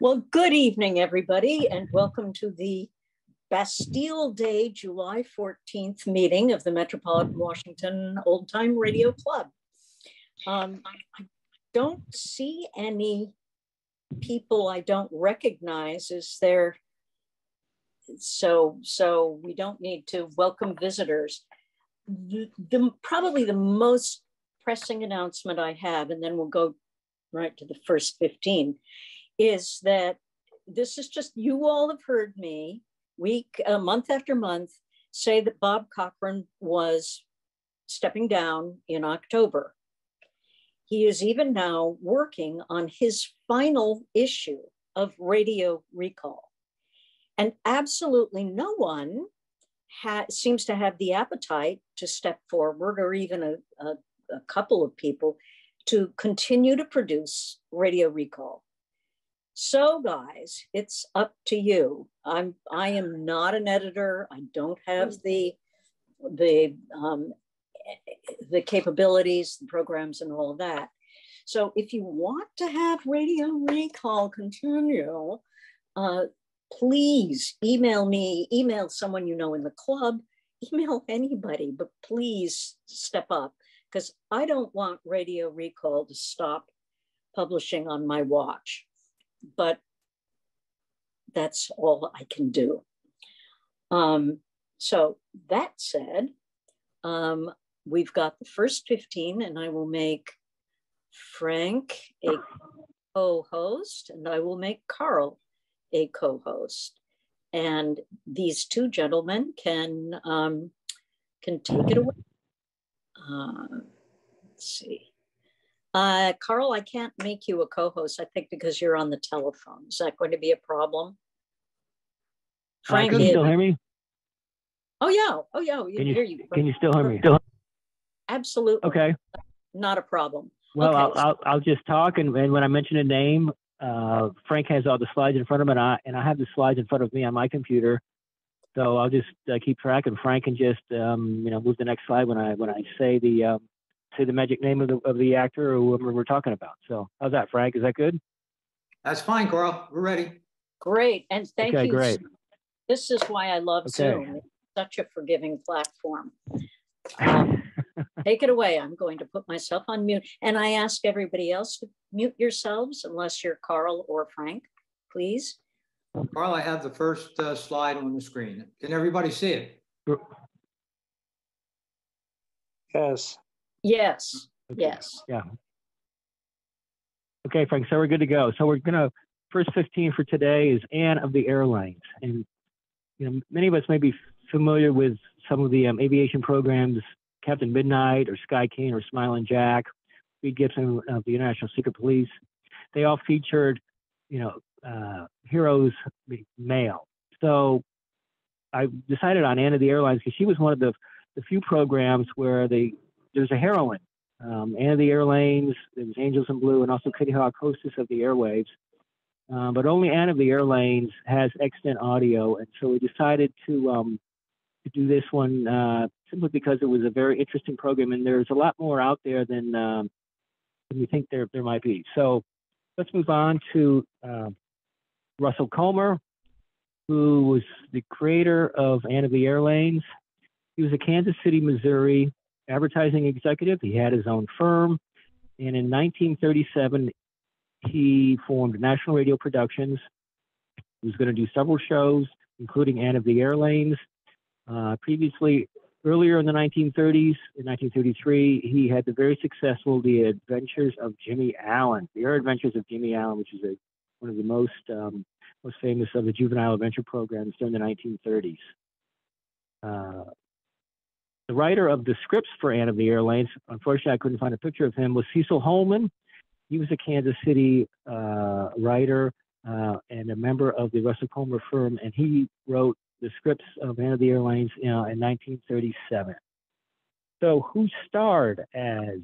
Well, good evening, everybody, and welcome to the Bastille Day, July 14th meeting of the Metropolitan Washington Old Time Radio Club. I don't see any people I don't recognize. Is there? So we don't need to welcome visitors. Probably the most pressing announcement I have, and then we'll go right to the first 15, is that this is just, you all have heard me month after month say that Bob Cochran was stepping down in October. He is even now working on his final issue of Radio Recall. And absolutely no one seems to have the appetite to step forward, or even a couple of people, to continue to produce Radio Recall. So guys, it's up to you. I am not an editor. I don't have the capabilities, the programs, and all of that. So if you want to have Radio Recall continue, please email me, email someone you know in the club, email anybody, but please step up, because I don't want Radio Recall to stop publishing on my watch. But that's all I can do. So that said, we've got the first 15, and I will make Frank a co-host, and I will make Karl a co-host. And these two gentlemen can take it away. Let's see. Karl, I can't make you a co-host, I think, because you're on the telephone. Is that going to be a problem? Frank, can you still hear me? Oh yeah, we can hear you. Can you still hear me? Absolutely. Okay. Not a problem. Well, okay. I'll just talk, and when I mention a name, Frank has all the slides in front of him, and I have the slides in front of me on my computer. So I'll just keep track, and Frank can just move the next slide when I say the magic name of the actor or whoever we're talking about. So how's that, Frank? Is that good? That's fine, Karl. We're ready. Great. And thank you. Great. This is why I love Zoom. It's such a forgiving platform. Take it away. I'm going to put myself on mute. And I ask everybody else to mute yourselves, unless you're Karl or Frank, please. Karl, I have the first slide on the screen. Can everybody see it? Yes. Yes. Okay. Yes. Yeah. Okay, Frank, so we're good to go. So we're gonna, first 15 for today is Anne of the Airlanes. And many of us may be familiar with some of the aviation programs, Captain Midnight or Sky King or Smiling Jack, Reed Gibson of the International Secret Police. They all featured, heroes male. So I decided on Anne of the Airlanes because she was one of the few programs where there's a heroine. Anne of the Airlanes, there was Angels in Blue, and also Kitty Hawk, hostess of the airwaves. But only Anne of the Airlanes has extant audio, and so we decided to do this one simply because it was a very interesting program, and there's a lot more out there than we think there might be. So let's move on to Russell Comer, who was the creator of Anne of the Airlanes. He was a Kansas City, Missouri advertising executive. He had his own firm, and in 1937 he formed National Radio Productions. He was going to do several shows, including Anne of the Airlanes. Earlier in the 1930s, in 1933, he had the very successful The Adventures of Jimmy Allen, The Air Adventures of Jimmy Allen, which is one of the most famous of the juvenile adventure programs during the 1930s. The writer of the scripts for Anne of the Airlanes, unfortunately I couldn't find a picture of him, was Cecil Holman. He was a Kansas City writer and a member of the Russell Comer firm, and he wrote the scripts of Anne of the Airlanes in 1937. So who starred as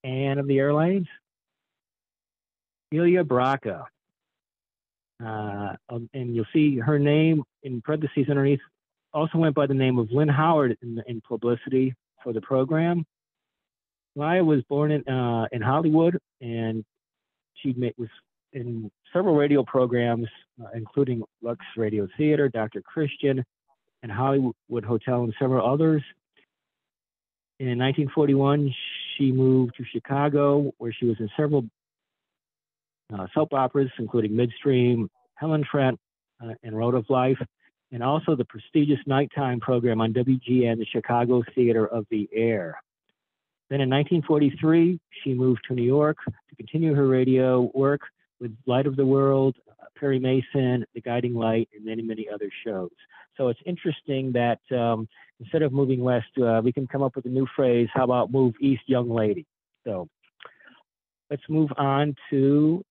Anne of the Airlanes? Celia Braca. And you'll see her name in parentheses underneath. Also went by the name of Lynn Howard in publicity for the program. Celia was born in Hollywood, and she was in several radio programs, including Lux Radio Theater, Dr. Christian, and Hollywood Hotel, and several others. In 1941, she moved to Chicago, where she was in several soap operas, including Midstream, Helen Trent, and Road of Life, and also the prestigious nighttime program on WGN, the Chicago Theater of the Air. Then in 1943, she moved to New York to continue her radio work with Light of the World, Perry Mason, The Guiding Light, and many, many other shows. So it's interesting that instead of moving west, we can come up with a new phrase. How about move east, young lady? So let's move on to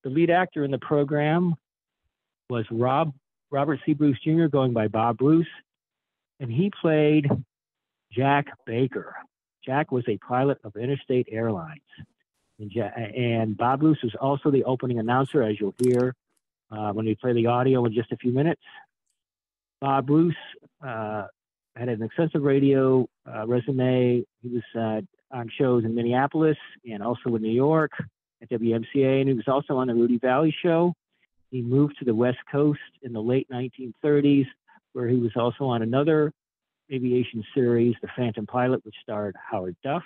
the lead actor in the program was Robert C. Bruce Jr., going by Bob Bruce, and he played Jack Baker. Jack was a pilot of Interstate Airlines. And Bob Bruce was also the opening announcer, as you'll hear when we play the audio in just a few minutes. Bob Bruce had an extensive radio resume. He was on shows in Minneapolis and also in New York at WMCA, and he was also on the Rudy Valley Show. He moved to the West Coast in the late 1930s, where he was also on another aviation series, The Phantom Pilot, which starred Howard Duff.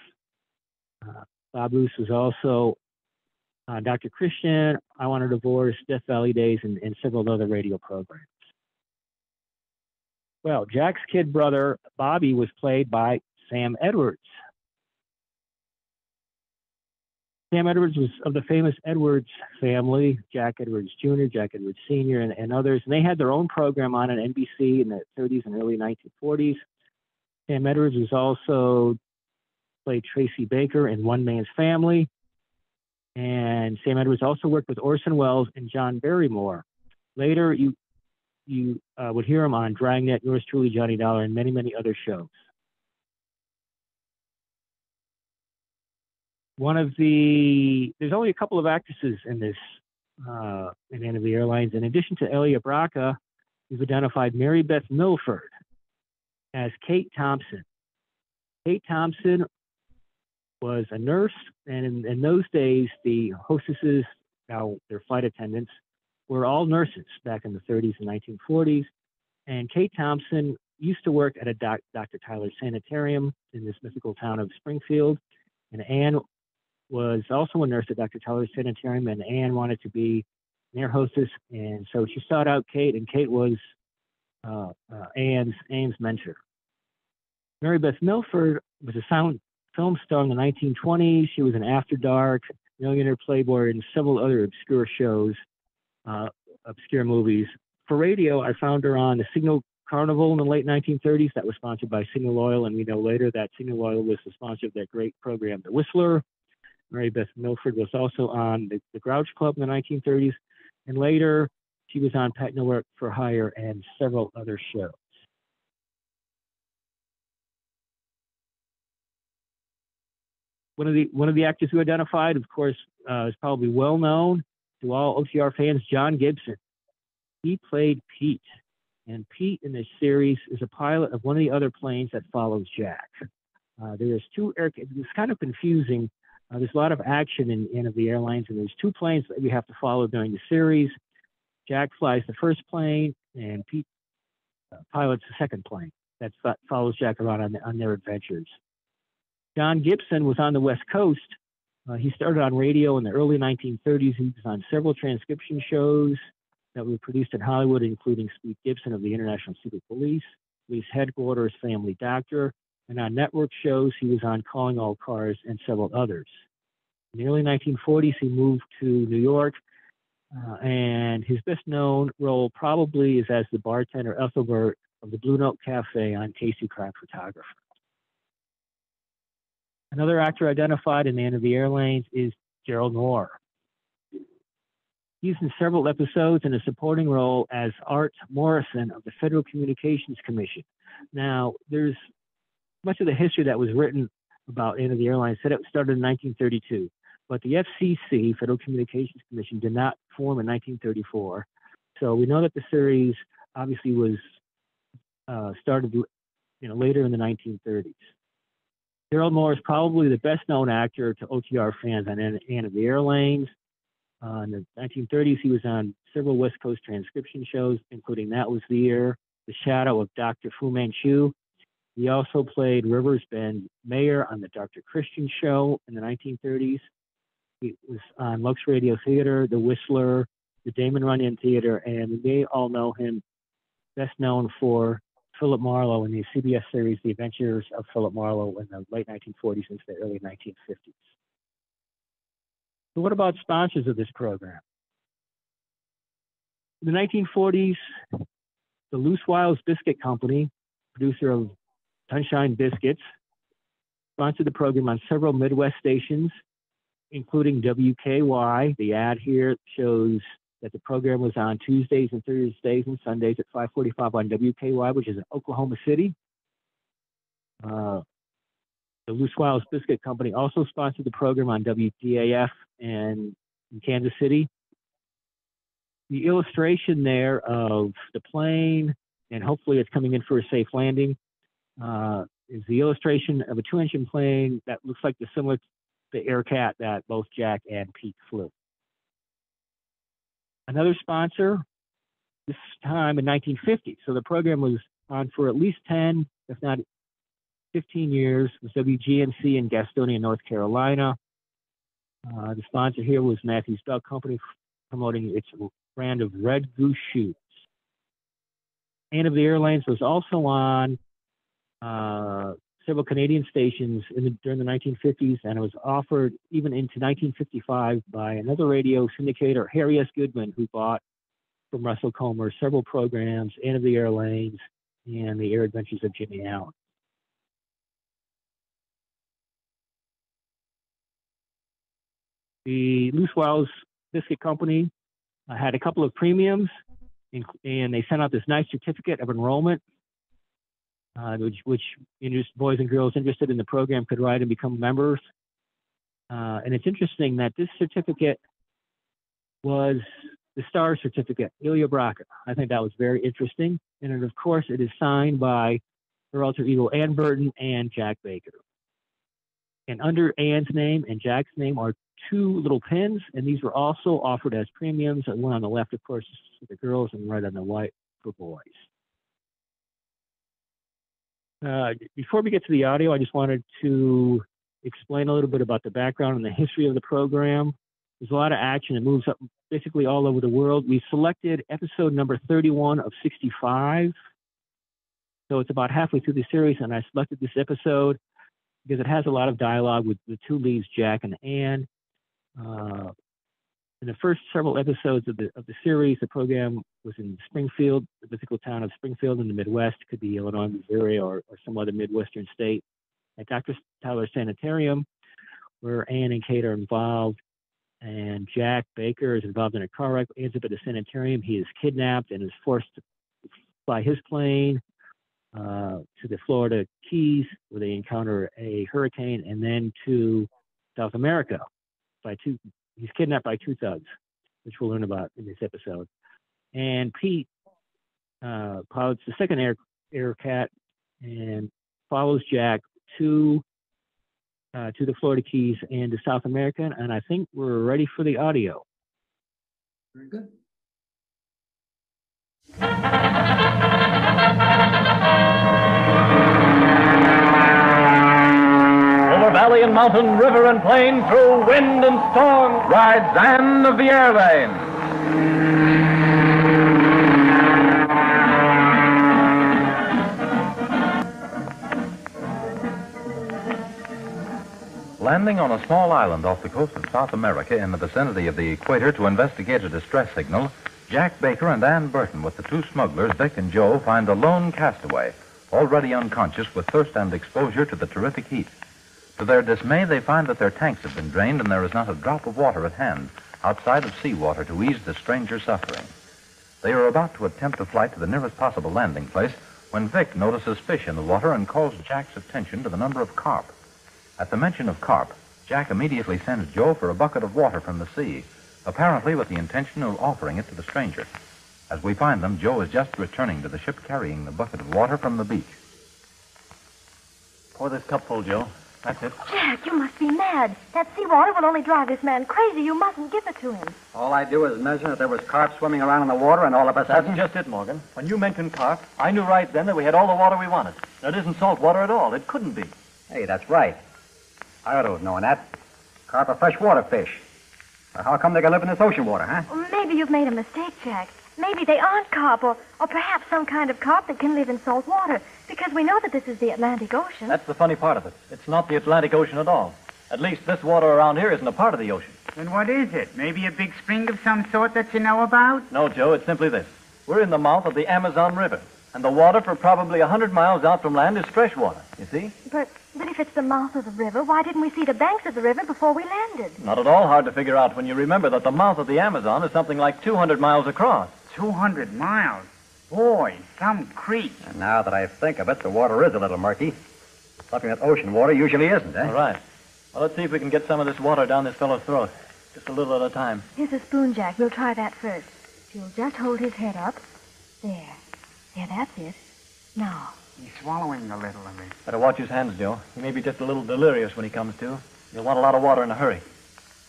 Bob Bruce was also Dr. Christian, I Want a Divorce, Death Valley Days, and several other radio programs. Well, Jack's kid brother, Bobby, was played by Sam Edwards. Sam Edwards was of the famous Edwards family, Jack Edwards Jr., Jack Edwards Sr., and others. And they had their own program on NBC in the 30s and early 1940s. Sam Edwards was also played Tracy Baker in One Man's Family. And Sam Edwards also worked with Orson Welles and John Barrymore. Later, you would hear him on Dragnet, Yours Truly, Johnny Dollar, and many, many other shows. There's only a couple of actresses in this, in Anne of the Airlines. In addition to Elia Braca, we've identified Mary Beth Milford as Kate Thompson. Kate Thompson was a nurse, and in those days, the hostesses, now their flight attendants, were all nurses back in the 30s and 1940s. And Kate Thompson used to work at a Dr. Tyler Sanitarium in this mythical town of Springfield. And Anne was also a nurse at Dr. Tyler's Sanitarium, and Anne wanted to be an air hostess, and so she sought out Kate, and Kate was Anne's mentor. Mary Beth Milford was a silent film star in the 1920s. She was an After Dark, Millionaire Playboy, and several other obscure shows, obscure movies. For radio, I found her on the Signal Carnival in the late 1930s. That was sponsored by Signal Oil, and we know later that Signal Oil was the sponsor of that great program, The Whistler. Mary Beth Milford was also on the Grouch Club in the 1930s, and later she was on Pet Network for Hire and several other shows. One of the actors who identified, of course, is probably well known to all OTR fans, John Gibson. He played Pete. And Pete in this series is a pilot of one of the other planes that follows Jack. There's two it's kind of confusing. There's a lot of action in Anne of the Airlines, and there's two planes that we have to follow during the series. Jack flies the first plane, and Pete pilots the second plane that follows Jack around on their adventures. John Gibson was on the West Coast. He started on radio in the early 1930s. He was on several transcription shows that were produced in Hollywood, including Sweet Gibson of the International Secret Police, Police Headquarters, Family Doctor, and on network shows, he was on Calling All Cars and several others. In the early 1940s, he moved to New York, and his best-known role probably is as the bartender Ethelbert of the Blue Note Cafe on Tasty Crime Photographer. Another actor identified in Anne of the Airlines is Gerald Moore. He's in several episodes in a supporting role as Art Morrison of the Federal Communications Commission. Now, there's much of the history that was written about Anne of the Airlines said it started in 1932, but the FCC, Federal Communications Commission, did not form in 1934. So we know that the series obviously was started, later in the 1930s. Gerald Moore is probably the best-known actor to OTR fans on Anne of the Airlines. In the 1930s, he was on several West Coast transcription shows, including That Was the Year, The Shadow of Dr. Fu Manchu. He also played Rivers Bend Mayor on the Dr. Christian Show in the 1930s. He was on Lux Radio Theater, The Whistler, the Damon Runyon Theater, and we may all know him best known for Philip Marlowe in the CBS series The Adventures of Philip Marlowe in the late 1940s into the early 1950s. So what about sponsors of this program? In the 1940s, the Loose Wiles Biscuit Company, producer of Sunshine Biscuits, sponsored the program on several Midwest stations, including WKY. The ad here shows that the program was on Tuesdays and Thursdays and Sundays at 5:45 on WKY, which is in Oklahoma City. The Loose Wiles Biscuit Company also sponsored the program on WDAF and in Kansas City. The illustration there of the plane, and hopefully it's coming in for a safe landing, is the illustration of a two-engine plane that looks like similar to the Aircat that both Jack and Pete flew. Another sponsor, this time in 1950, so the program was on for at least 10, if not 15 years, was WGNC in Gastonia, North Carolina. The sponsor here was Matthews Dog Company, promoting its brand of Red Goose shoes. And of the Airlanes was also on several Canadian stations during the 1950s, and it was offered even into 1955 by another radio syndicator, Harry S. Goodman, who bought from Russell Comer several programs, and of the Airlanes and the Air Adventures of Jimmy Allen. The Loose Wiles Biscuit Company had a couple of premiums, and they sent out this nice certificate of enrollment, which boys and girls interested in the program could write and become members. And it's interesting that this certificate was the star certificate, Ilya Braca. I think that was very interesting. And of course, it is signed by her alter ego, Ann Burton and Jack Baker. And under Ann's name and Jack's name are two little pins, and these were also offered as premiums. One on the left, of course, for the girls, and right on the right for boys. Before we get to the audio, I just wanted to explain a little bit about the background and the history of the program. There's a lot of action. It moves up basically all over the world. We selected episode number 31 of 65. So it's about halfway through the series, and I selected this episode because it has a lot of dialogue with the two leads, Jack and Ann. In the first several episodes of the series, the program was in Springfield, the mythical town of Springfield in the Midwest. It could be Illinois, Missouri, or some other Midwestern state. At Dr. Tyler's Sanitarium, where Ann and Kate are involved, and Jack Baker is involved in a car wreck, ends up at the sanitarium. He is kidnapped and is forced to fly his plane to the Florida Keys, where they encounter a hurricane, and then to South America. He's kidnapped by two thugs, which we'll learn about in this episode. And Pete pilots the second Aircat and follows Jack to the Florida Keys and to South America. And I think we're ready for the audio. Very good. Over valley and mountain, river and plain, through wind and storm, rides Anne of the Airlanes. Landing on a small island off the coast of South America in the vicinity of the equator to investigate a distress signal, Jack Baker and Ann Burton with the two smugglers, Vic and Joe, find a lone castaway, already unconscious with thirst and exposure to the terrific heat. To their dismay, they find that their tanks have been drained and there is not a drop of water at hand outside of seawater to ease the stranger's suffering. They are about to attempt a flight to the nearest possible landing place when Vic notices fish in the water and calls Jack's attention to the number of carp. At the mention of carp, Jack immediately sends Joe for a bucket of water from the sea, apparently with the intention of offering it to the stranger. As we find them, Joe is just returning to the ship carrying the bucket of water from the beach. Pour this cupful, Joe. That's it. Jack, you must be mad. That seawater will only drive this man crazy. You mustn't give it to him. All I do is mention that there was carp swimming around in the water, and all of a sudden... That's just it, Morgan. When you mentioned carp, I knew right then that we had all the water we wanted. It isn't salt water at all. It couldn't be. Hey, that's right. I ought to have known that. Carp are freshwater fish. But how come they can live in this ocean water, huh? Or maybe you've made a mistake, Jack. Maybe they aren't carp, or perhaps some kind of carp that can live in salt water, because we know that this is the Atlantic Ocean. That's the funny part of it. It's not the Atlantic Ocean at all. At least this water around here isn't a part of the ocean. Then what is it? Maybe a big spring of some sort that you know about? No, Joe, it's simply this. We're in the mouth of the Amazon River, and the water for probably 100 miles out from land is fresh water, you see? But if it's the mouth of the river, why didn't we see the banks of the river before we landed? Not at all hard to figure out when you remember that the mouth of the Amazon is something like 200 miles across. 200 miles? Boy, some creek. And now that I think of it, the water is a little murky. Something that ocean water usually isn't, eh? All right. Well, let's see if we can get some of this water down this fellow's throat. Just a little at a time. Here's a spoon, Jack. We'll try that first. You'll just hold his head up. There. There, that's it. Now. He's swallowing a little of it. Better watch his hands, Joe. He may be just a little delirious when he comes to. You'll want a lot of water in a hurry.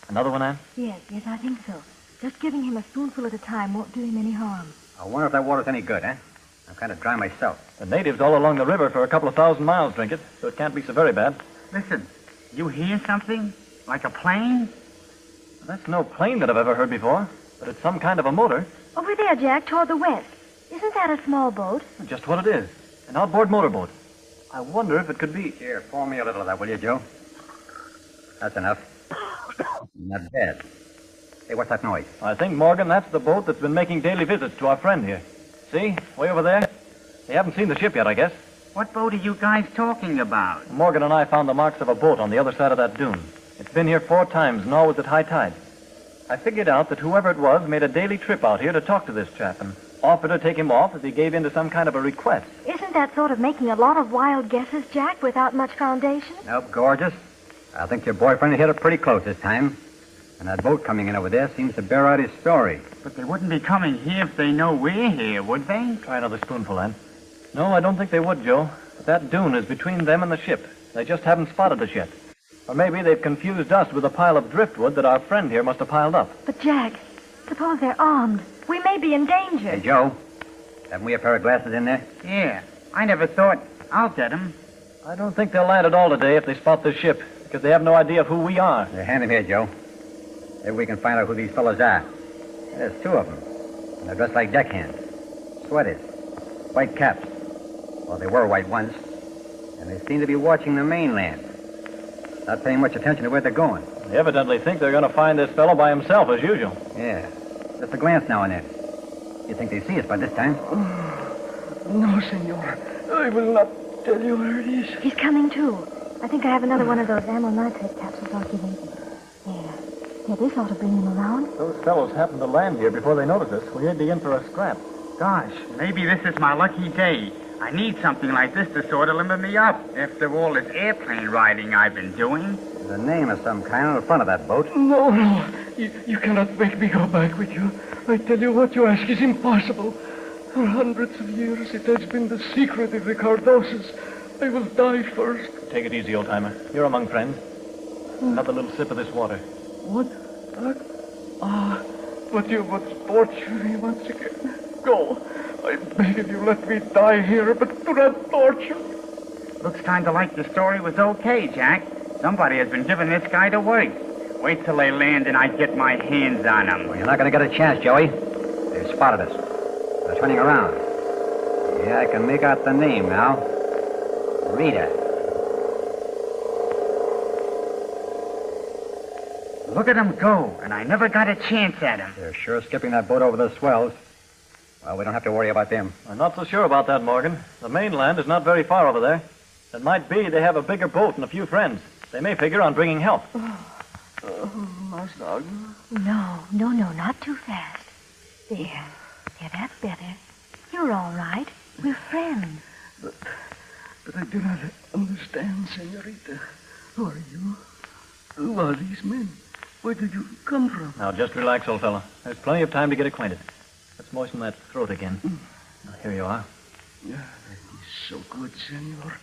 Another one, Ann? Yes, I think so. Just giving him a spoonful at a time won't do him any harm. I wonder if that water's any good, eh? I'm kind of dry myself. The natives all along the river for a couple of 1,000 miles drink it, so it can't be so very bad. Listen, you hear something? Like a plane? That's no plane that I've ever heard before, but it's some kind of a motor. Over there, Jack, toward the west. Isn't that a small boat? Just what it is. An outboard motorboat. I wonder if it could be... Here, pour me a little of that, will you, Joe? That's enough. Not bad. Hey, what's that noise? I think, Morgan, that's the boat that's been making daily visits to our friend here. See? Way over there? They haven't seen the ship yet, I guess. What boat are you guys talking about? Morgan and I found the marks of a boat on the other side of that dune. It's been here 4 times, and always at high tide. I figured out that whoever it was made a daily trip out here to talk to this chap and offered to take him off if he gave in to some kind of a request. Isn't that sort of making a lot of wild guesses, Jack, without much foundation? Nope, gorgeous. I think your boyfriend hit it pretty close this time. And that boat coming in over there seems to bear out his story. But they wouldn't be coming here if they know we're here, would they? Try another spoonful, Ann. No, I don't think they would, Joe. But that dune is between them and the ship. They just haven't spotted us yet. Or maybe they've confused us with a pile of driftwood that our friend here must have piled up. But, Jack, suppose they're armed. We may be in danger. Hey, Joe, haven't we a pair of glasses in there? Yeah, I never thought. I'll get them. I don't think they'll land at all today if they spot this ship, because they have no idea of who we are. Hand them here, Joe. Maybe we can find out who these fellows are. There's 2 of them. And they're dressed like deckhands. Sweaters. White caps. Well, they were white once. And they seem to be watching the mainland. Not paying much attention to where they're going. They evidently think they're going to find this fellow by himself, as usual. Yeah. Just a glance now and then. You think they see us by this time? No, senor. I will not tell you where it is. He's coming, too. I think I have another one of those amyl nitrate capsules I'll give him. There. Yeah, this ought to bring him around. Those fellows happened to land here before they noticed us. We may be in for a scrap. Gosh, maybe this is my lucky day. I need something like this to sort of limber me up after all this airplane riding I've been doing. There's a name of some kind on the front of that boat. No. You cannot make me go back with you. I tell you what you ask is impossible. For hundreds of years, it has been the secret of the Cardoses. I will die first. Take it easy, old-timer. You're among friends. Another little sip of this water. What? But you must torture me once again. Go. I beg of you, let me die here, but do not torture me. Looks kind of like the story was okay, Jack. Somebody has been giving this guy to work. Wait till they land and I get my hands on them. Well, you're not going to get a chance, Joey. They've spotted us. They're turning around. Yeah, I can make out the name now. Rita. Look at them go, and I never got a chance at them. They're sure skipping that boat over the swells. Well, we don't have to worry about them. I'm not so sure about that, Morgan. The mainland is not very far over there. It might be they have a bigger boat and a few friends. They may figure on bringing help. Master. No, not too fast. There, that's better. You're all right. We're friends. But I do not understand, senorita. Who are you? Who are these men? Where did you come from? Now, just relax, old fellow. There's plenty of time to get acquainted. Let's moisten that throat again. Now, here you are. Yeah, that is so good, senor.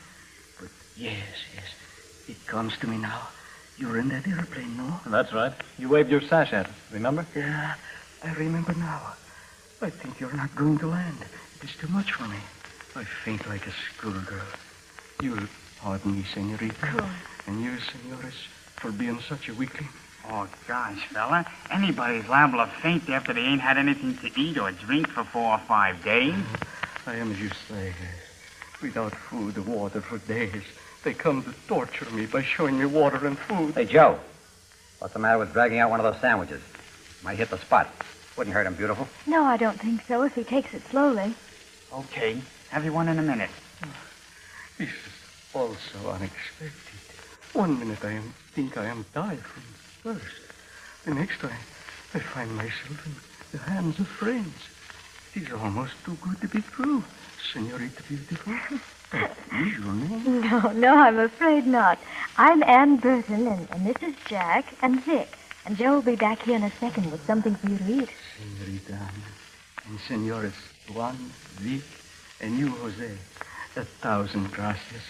But yes. It comes to me now. You're in that airplane, no? That's right. You waved your sash at us, remember? Yeah, I remember now. I think you're not going to land. It is too much for me. I faint like a schoolgirl. You'll pardon me, senorita. Cool. And you, senores, for being such a weakling. Oh, gosh, fella. Anybody's liable to faint after they ain't had anything to eat or drink for 4 or 5 days. I am as you say. Without food or water for days. They come to torture me by showing me water and food. Hey, Joe. What's the matter with dragging out one of those sandwiches? Might hit the spot. Wouldn't hurt him, beautiful. No, I don't think so, if he takes it slowly. Okay. Have you one in a minute? This is all so unexpected. 1 minute I think I am dying from thirst. The next I find myself in the hands of friends. It is almost too good to be true, Senorita Beautiful. Is your name? No, I'm afraid not. I'm Ann Burton, and this is Jack and Vic. And Joe will be back here in a second with something for you to eat. Senorita Anna, and Senores Juan, Vic, and you, Jose. 1,000 gracias.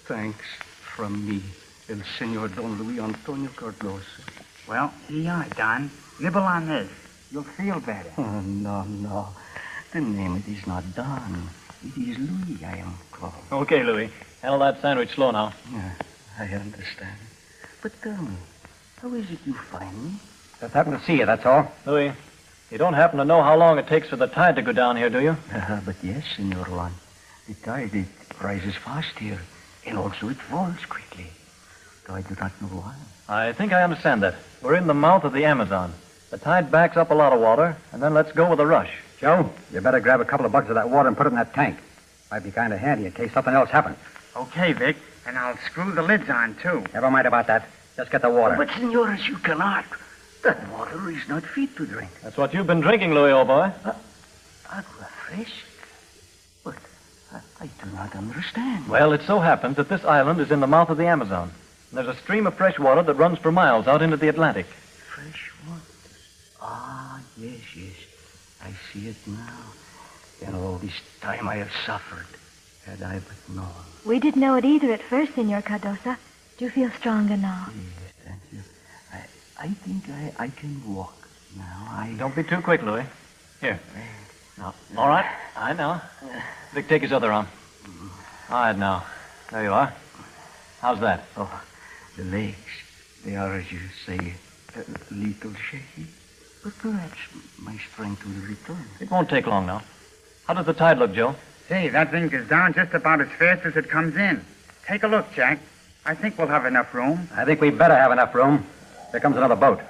Thanks from me, el Senor Don Luis Antonio Cardoso. Well, here you are, Don. Nibble on this. You'll feel better. Oh, no. The name it is not Don. It is Louis I am called. Okay, Louis. Handle that sandwich slow now. Yeah, I understand. But tell me, how is it you find me? Just happened to see you, that's all. Louis, you don't happen to know how long it takes for the tide to go down here, do you? But yes, Senor Juan. The tide, it rises fast here, and also it falls quickly. Though I do not know why. I think I understand that. We're in the mouth of the Amazon. The tide backs up a lot of water, and then lets go with a rush. Joe, you better grab a couple of buckets of that water and put it in that tank. Might be kind of handy in case something else happens. Okay, Vic. And I'll screw the lids on, too. Never mind about that. Just get the water. But, senores, you cannot. That water is not fit to drink. That's what you've been drinking, Louis, old boy. Agua fresh? But I do not understand. Well, it so happens that this island is in the mouth of the Amazon. And there's a stream of fresh water that runs for miles out into the Atlantic. Fresh water? Ah, yes. I see it now. And all this time I have suffered, had I but known. We didn't know it either at first, Senor Cardosa. Do you feel stronger now? Yes, thank you. I think I can walk now. Don't be too quick, Louis. Here. Now, all right. I know. Vic, take his other arm. All right, now. There you are. How's that? Oh, the legs. They are, as you say, a little shaky. But perhaps my strength will return. It won't take long now. How does the tide look, Joe? Say, that thing goes down just about as fast as it comes in. Take a look, Jack. I think we'll have enough room. I think we better have enough room. There comes another boat.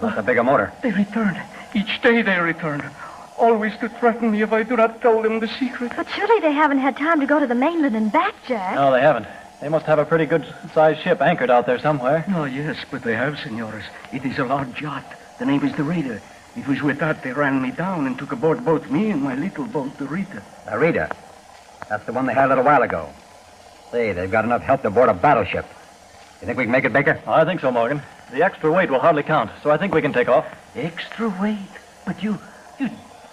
That's a bigger motor. They return. Each day they return. Always to threaten me if I do not tell them the secret. But surely they haven't had time to go to the mainland and back, Jack. No, they haven't. They must have a pretty good-sized ship anchored out there somewhere. Oh, yes, but they have, senores. It is a large yacht. The name is the Raider. It was with that they ran me down and took aboard both me and my little boat, the Rita. The Rita? That's the one they had a little while ago. Say, they've got enough help to board a battleship. You think we can make it, Baker? I think so, Morgan. The extra weight will hardly count, so I think we can take off. Extra weight? But you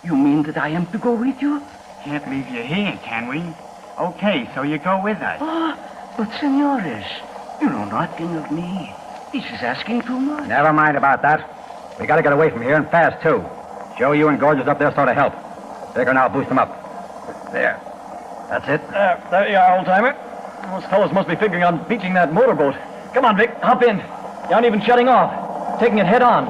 mean that I am to go with you? Can't leave you here, can we? Okay, so you go with us. Oh, but senores, you know nothing of me. This is asking too much. Never mind about that. We gotta get away from here and fast, too. Joe, you and Gorgeous up there sort of help. Baker and I'll boost them up. There. That's it. There you are, old-timer. Those fellows must be figuring on beaching that motorboat. Come on, Vic, hop in. You aren't even shutting off. Taking it head on.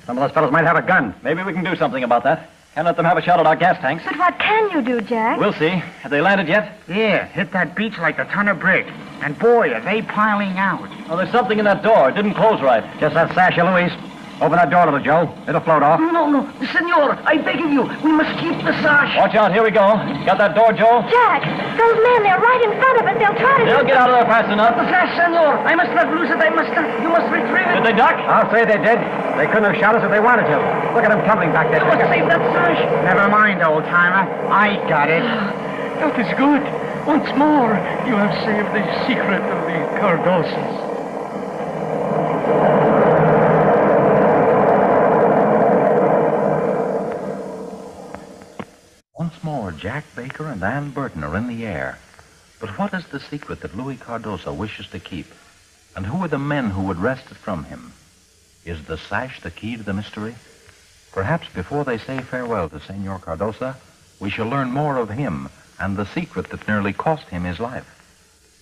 Some of those fellows might have a gun. Maybe we can do something about that. Can't let them have a shot at our gas tanks. But what can you do, Jack? We'll see. Have they landed yet? Yeah, hit that beach like a ton of brick. And boy, are they piling out. Oh, there's something in that door. It didn't close right. Just that sash of Louise. Open that door, little Joe. It'll float off. No, senor, I beg of you. We must keep the sash. Watch out. Here we go. Got that door, Joe? Jack, those men, they're right in front of us. They'll try to... They'll get out of there fast enough. The sash, senor. I must not lose it. You must retrieve it. Did they duck? I'll say they did. They couldn't have shot us if they wanted to. Look at them tumbling back there. You must save that sash. Never mind, old-timer. I got it. That is good. Once more, you have saved the secret of the Cardosas. Once more, Jack Baker and Ann Burton are in the air. But what is the secret that Louis Cardoso wishes to keep? And who are the men who would wrest it from him? Is the sash the key to the mystery? Perhaps before they say farewell to Senor Cardoso, we shall learn more of him and the secret that nearly cost him his life.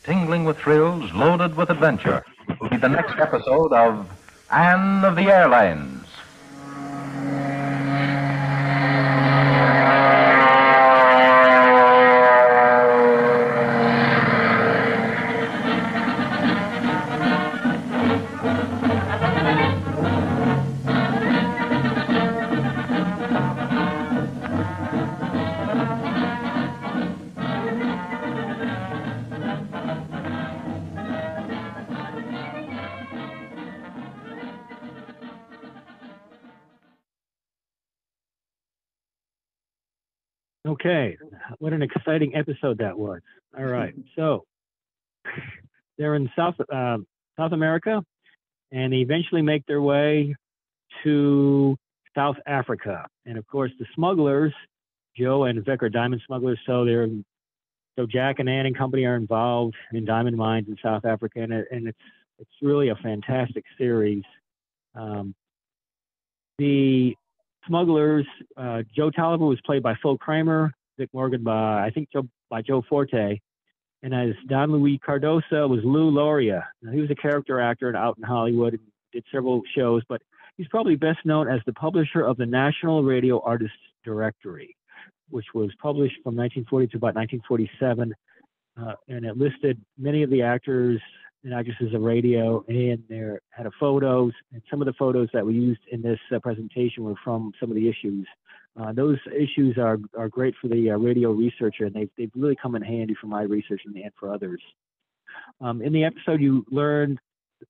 Tingling with thrills, loaded with adventure, will be the next episode of Anne of the Airlanes. Okay, what an exciting episode that was. All right, so they're in South America, and they eventually make their way to South Africa. And of course, the smugglers, Joe and Vic, are diamond smugglers. So Jack and Ann and company are involved in diamond mines in South Africa, and it's really a fantastic series. The smugglers, Joe Tolliver was played by Phil Kramer, Vic Morgan by Joe Forte, and as Don Louis Cardoso was Lou Loria. Now, he was a character actor out in Hollywood and did several shows, but he's probably best known as the publisher of the National Radio Artists Directory, which was published from 1940 to about 1947, and it listed many of the actors and actresses of radio, and there had photos, and some of the photos that we used in this presentation were from some of the issues. Those issues are great for the radio researcher, and they've really come in handy for my research and for others. In the episode, we learned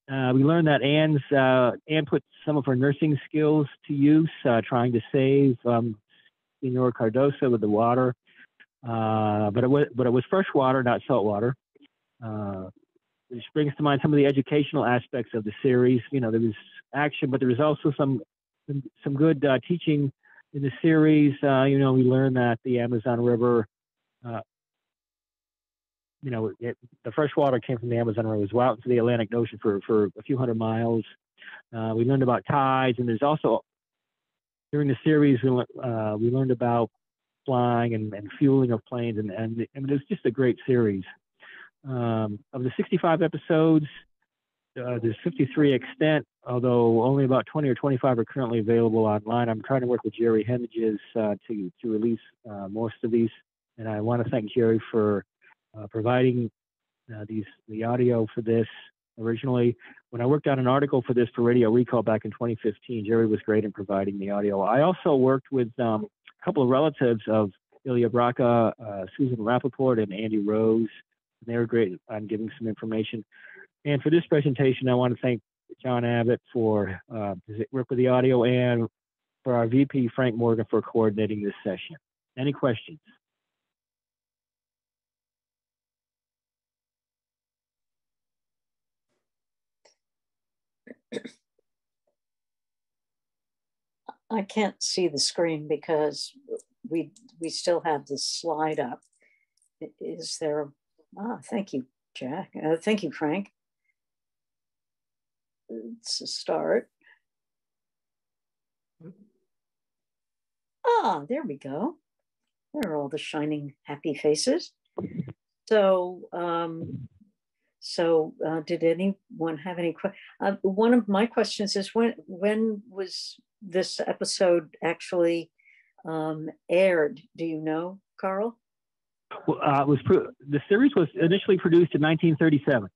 that Ann put some of her nursing skills to use, trying to save Senor Cardoso with the water, but it was fresh water, not salt water. Which brings to mind some of the educational aspects of the series. You know, there was action, but there was also some good teaching in the series. We learned that the Amazon River, the fresh water came from the Amazon River. It was out into the Atlantic Ocean for a few hundred miles. We learned about tides, and there's also, during the series, we learned about flying and fueling of planes, and it was just a great series. Of the 65 episodes, there's 53 extant, although only about 20 or 25 are currently available online. I'm trying to work with Jerry Henniges to release most of these, and I want to thank Jerry for providing the audio for this. Originally, when I worked on an article for this for Radio Recall back in 2015, Jerry was great in providing the audio. I also worked with a couple of relatives of Ilya Braca, Susan Rappaport, and Andy Rose. They were great on giving some information. And for this presentation, I want to thank John Abbott for his work with the audio, and for our VP, Frank Morgan, for coordinating this session. Any questions? I can't see the screen because we still have the slide up. Is there? Thank you, Jack. Thank you, Frank. It's a start. There we go. There are all the shining, happy faces. So, did anyone have any questions? One of my questions is when was this episode actually aired? Do you know, Karl? Well, the series was initially produced in 1937.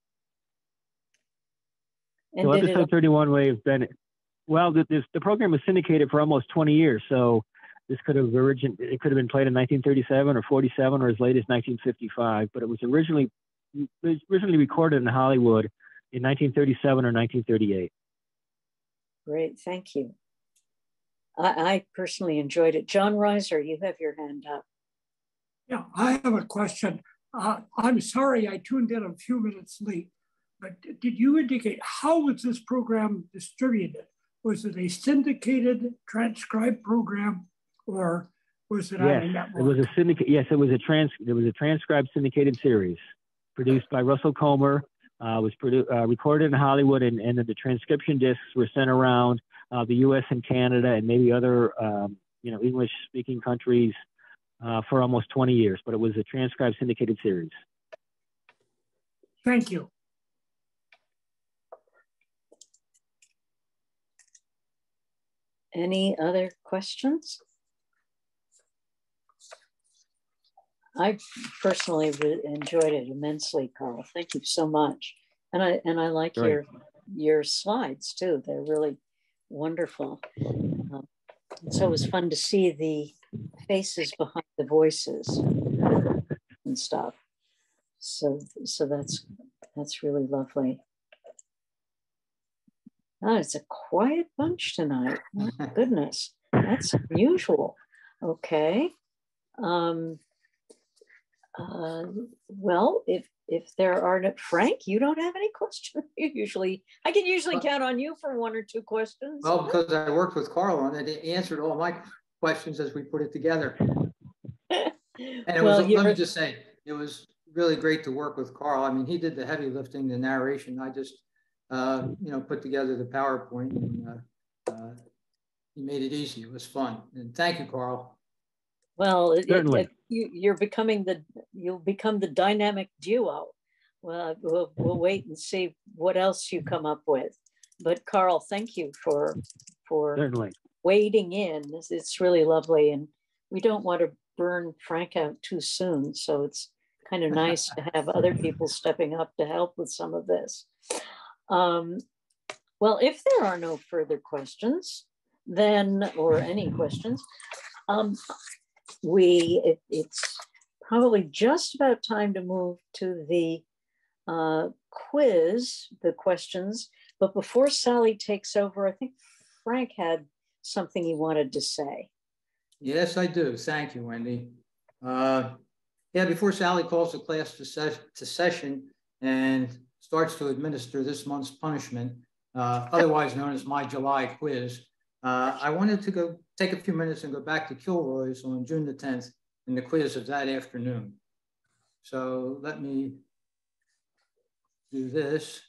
And so episode 31 may have been, well, the program was syndicated for almost 20 years. So this could have it could have been played in 1937 or 47 or as late as 1955. But it was originally recorded in Hollywood in 1937 or 1938. Great, thank you. I personally enjoyed it. John Reiser, you have your hand up. Yeah, I have a question. I'm sorry I tuned in a few minutes late, but did you indicate how was this program distributed? Was it a syndicated transcribed program, or was it on a network? It was a syndicate. Yes, it was a transcribed syndicated series. produced by Russell Comer, was recorded in Hollywood, and then the transcription discs were sent around the U.S. and Canada and maybe other, English-speaking countries for almost 20 years. But it was a transcribed syndicated series. Thank you. Any other questions? I personally enjoyed it immensely, Karl. Thank you so much. And I like your slides too. They're really wonderful. So it was fun to see the faces behind the voices and stuff. So that's really lovely. Oh, it's a quiet bunch tonight. My goodness, that's unusual. Okay. Well, if there are no, Frank, you don't have any questions. I can usually count on you for one or two questions. Well, because I worked with Karl on it, he answered all my questions as we put it together. And it was, let me just say, it was really great to work with Karl. I mean, he did the heavy lifting, the narration. I just, put together the PowerPoint, and he made it easy. It was fun. And thank you, Karl. Well, you'll become the dynamic duo. Well, we'll wait and see what else you come up with. But Karl, thank you for wading in. It's really lovely, and we don't want to burn Frank out too soon. So it's kind of nice to have other people stepping up to help with some of this. Well, if there are no further questions, or any questions, it's probably just about time to move to the quiz, the questions. But before Sally takes over, I think Frank had something he wanted to say. Yes, I do. Thank you, Wendy. Before Sally calls the class to session and starts to administer this month's punishment, otherwise known as my July quiz, I wanted to take a few minutes and go back to Kilroy's on June the 10th in the quiz of that afternoon. So let me do this.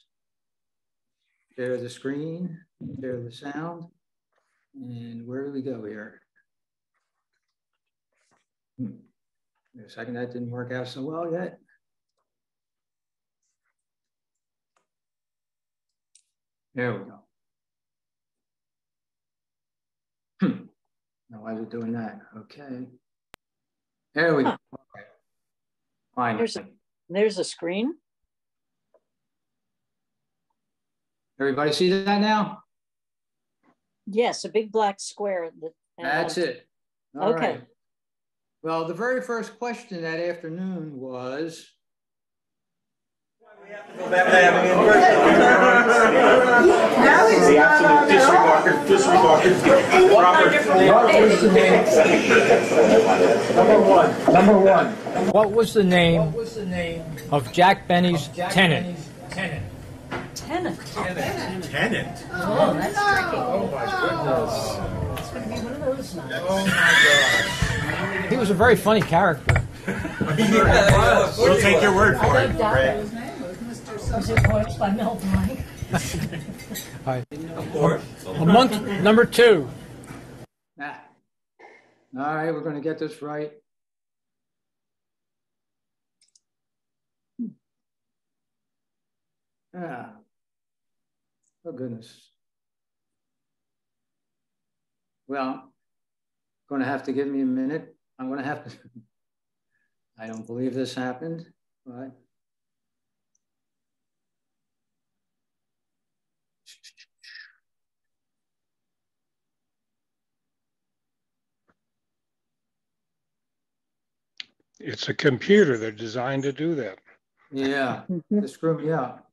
Share the screen, share the sound, and where do we go here? Wait a second, that didn't work out so well yet. There we go. Now, why is it doing that? Okay. There we go. Okay. Fine. There's a screen. Everybody see that now? Yes, a big black square. That's it. All okay. Right. Well, the very first question that afternoon was, Go back to having in person. The absolute disregard. Number one. What was the name of Jack Benny's tenant? Tenant. Oh, that's tricky. Oh my goodness. It's going to be one of those nights. Oh my gosh. He was a very funny character. We'll take your word for it. Was it voiced by Mel Blanc? A month number two. all right, we're going to get this right. Oh, goodness. Well, going to have to give me a minute. I'm going to have to, I don't believe this happened, but. It's a computer. They're designed to do that. Yeah, to screw me up.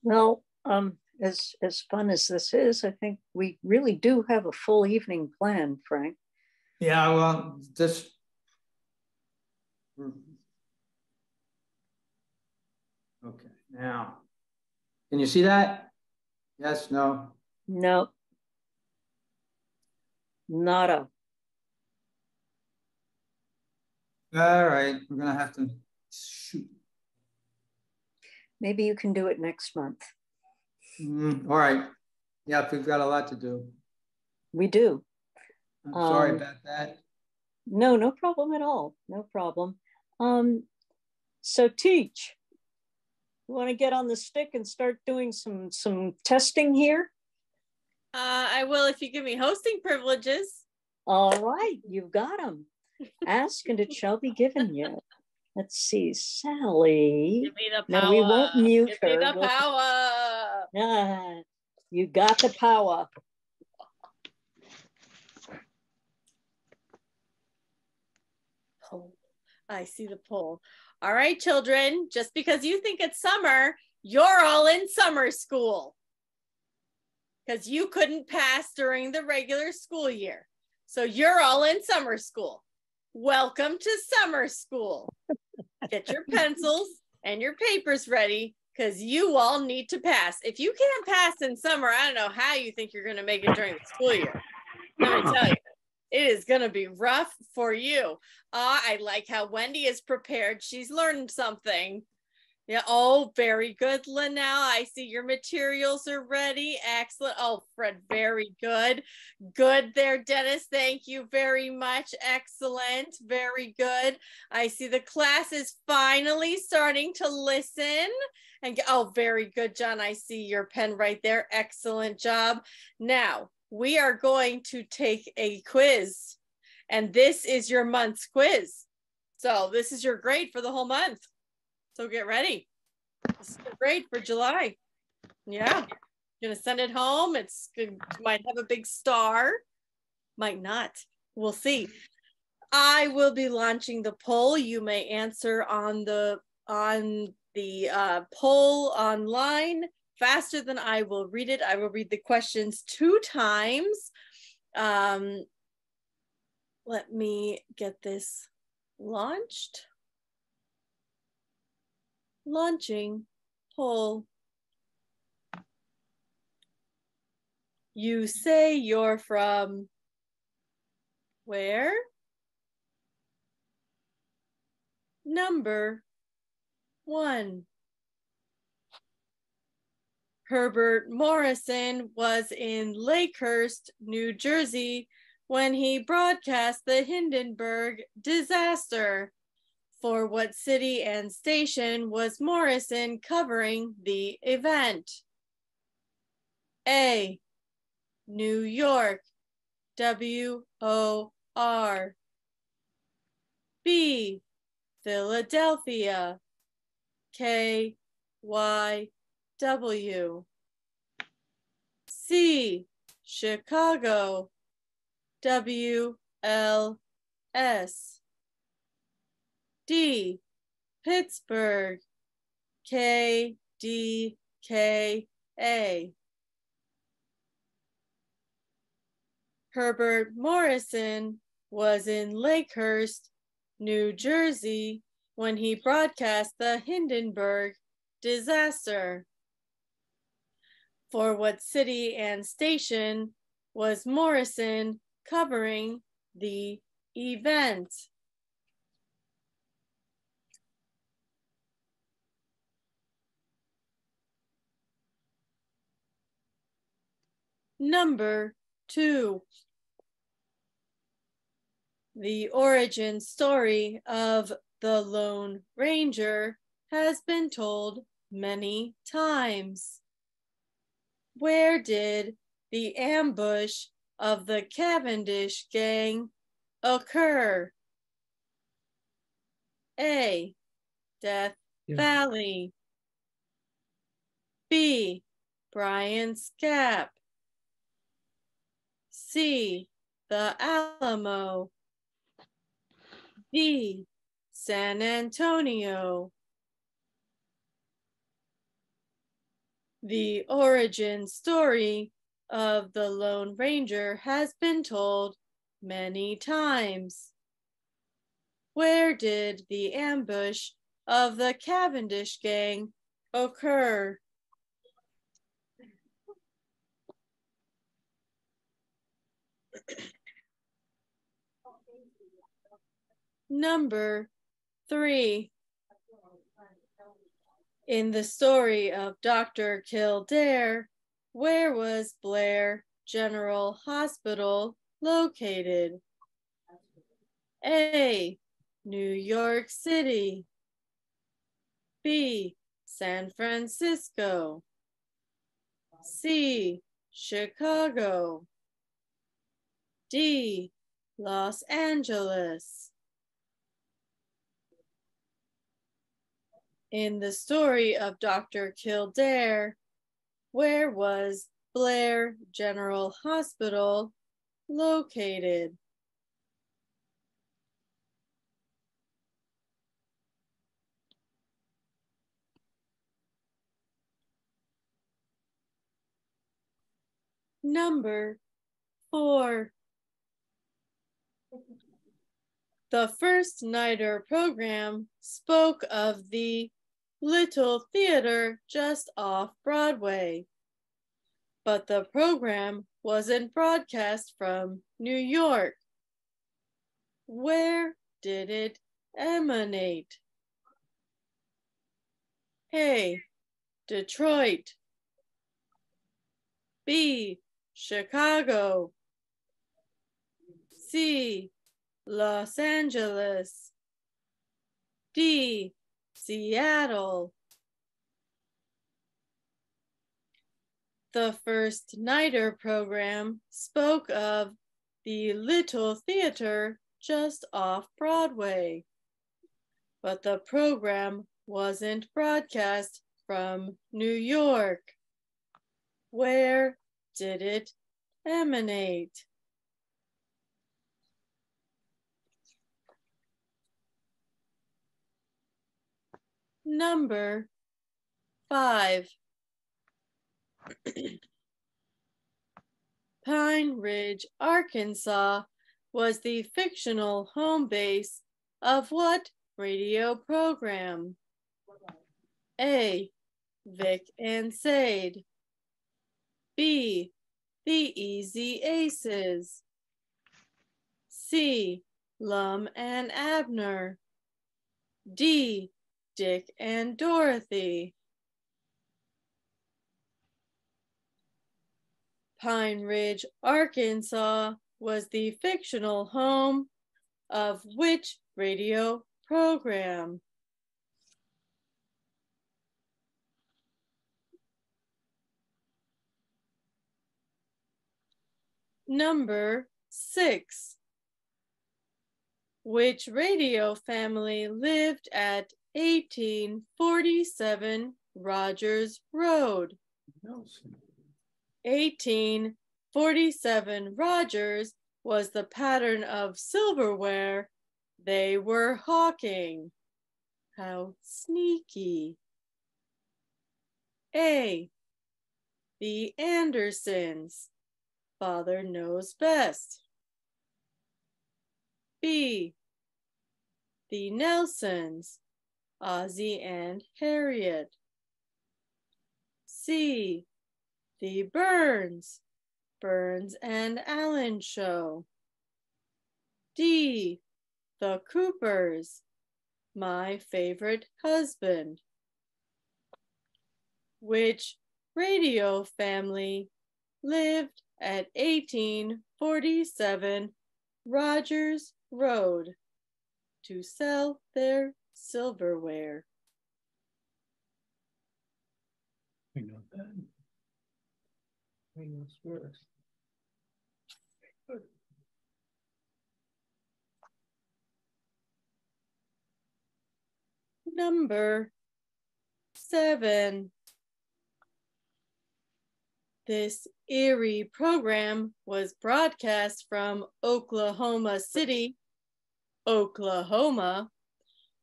Well, as fun as this is, I think we really do have a full evening planned, Frank. Yeah, well, this. Okay, now, can you see that? Yes, no? No. Nada. All right, we're gonna have to Shoot. Maybe you can do it next month. All right. Yeah, we've got a lot to do. We do. I'm sorry about that. No, no problem at all. No problem. So Teach, you want to get on the stick and start doing some testing here? I will if you give me hosting privileges. All right, you've got them. Ask and it shall be given you. Let's see, Sally. Give me the power. No, we won't mute her. Give me the power. You got the power. Poll. I see the poll. All right, children, just because you think it's summer, you're all in summer school because you couldn't pass during the regular school year. So you're all in summer school. Welcome to summer school. Get your pencils and your papers ready because you all need to pass. If you can't pass in summer, I don't know how you think you're going to make it during the school year. Let me tell you, it is going to be rough for you. I like how Wendy is prepared. She's learned something. Yeah. Oh, very good, Linnell. I see your materials are ready. Excellent. Oh, Fred, very good. Good there, Dennis. Thank you very much. Excellent. Very good. I see the class is finally starting to listen. And oh, very good, John. I see your pen right there. Excellent job. Now, we are going to take a quiz. And this is your month's quiz. So this is your grade for the whole month. So get ready. This is great for July. Yeah. You're going to send it home. It's good. Might have a big star. Might not. We'll see. I will be launching the poll. You may answer on the poll online faster than I will read it. I will read the questions 2 times. Let me get this launched. Launching poll. You say you're from where? Number 1. Herbert Morrison was in Lakehurst, New Jersey, when he broadcast the Hindenburg disaster. For what city and station was Morrison covering the event? A. New York, WOR. B. Philadelphia, KYW. C. Chicago, WLS. D. Pittsburgh, KDKA. Herbert Morrison was in Lakehurst, New Jersey, when he broadcast the Hindenburg disaster. For what city and station was Morrison covering the event? Number 2. The origin story of the Lone Ranger has been told many times. Where did the ambush of the Cavendish gang occur? A. Death Valley. B. Brian's Gap. C. The Alamo. D. San Antonio. The origin story of the Lone Ranger has been told many times. Where did the ambush of the Cavendish gang occur? Number 3. In the story of Dr. Kildare, where was Blair General Hospital located? A, New York City. B, San Francisco. C, Chicago. D, Los Angeles. In the story of Dr. Kildare, where was Blair General Hospital located? Number 4. The first Nighter program spoke of the Little Theater just off Broadway, but the program wasn't broadcast from New York. Where did it emanate? A, Detroit. B, Chicago. C, Los Angeles. D, Seattle. The first Nighter program spoke of the Little Theater just off Broadway, but the program wasn't broadcast from New York. Where did it emanate? Number 5. Pine Ridge, Arkansas was the fictional home base of what radio program? A, Vic and Sade. B, The Easy Aces. C, Lum and Abner. D, Dick and Dorothy. Pine Ridge, Arkansas was the fictional home of which radio program? Number 6. Which radio family lived at 1847 Rogers Road? 1847 Rogers was the pattern of silverware they were hawking. How sneaky. A, the Andersons. Father knows best. B, the Nelsons. Ozzie and Harriet. C, the Burns. Burns and Allen Show. D, the Coopers. My Favorite Husband. Which radio family lived at 1847 Rogers Road to sell their silverware? We know that. We know first. Number 7. This eerie program was broadcast from Oklahoma City, Oklahoma,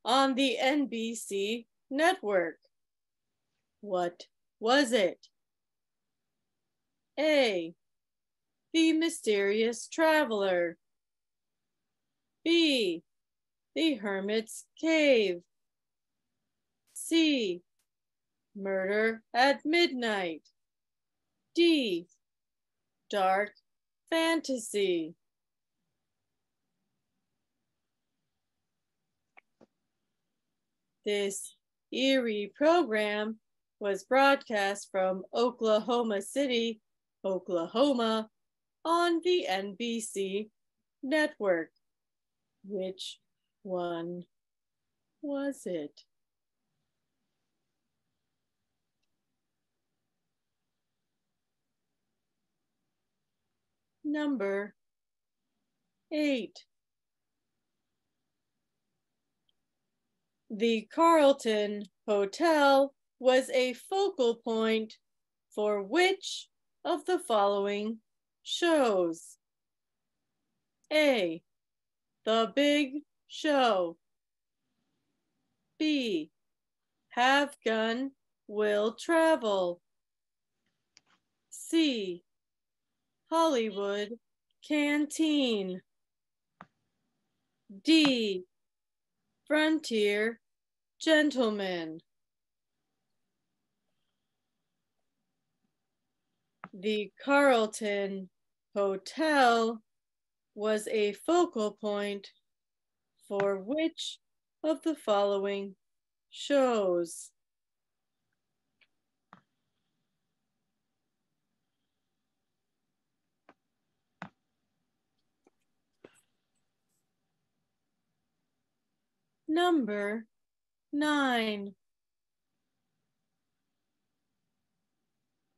on the NBC network. What was it? A, The Mysterious Traveler. B, The Hermit's Cave. C, Murder at Midnight. D, Dark Fantasy. This Erie program was broadcast from Oklahoma City, Oklahoma, on the NBC network. Which one was it? Number 8. The Carlton Hotel was a focal point for which of the following shows? A. The Big Show. B. Have Gun Will Travel. C. Hollywood Canteen. D. Frontier Gentlemen. The Carlton Hotel was a focal point for which of the following shows? Number 9.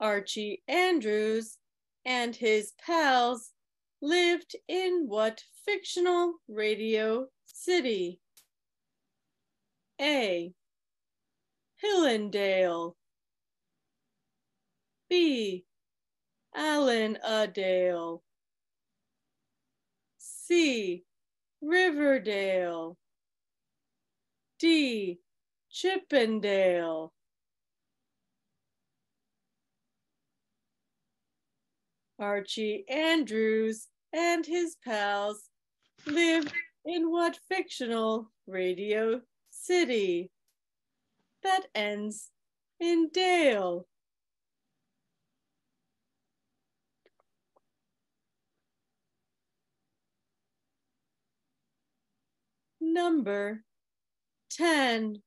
Archie Andrews and his pals lived in what fictional radio city? A. Hillendale. B. Allen-a-Dale. C. Riverdale. D. Chippendale. Archie Andrews and his pals lived in what fictional radio city that ends in Dale? Number 10.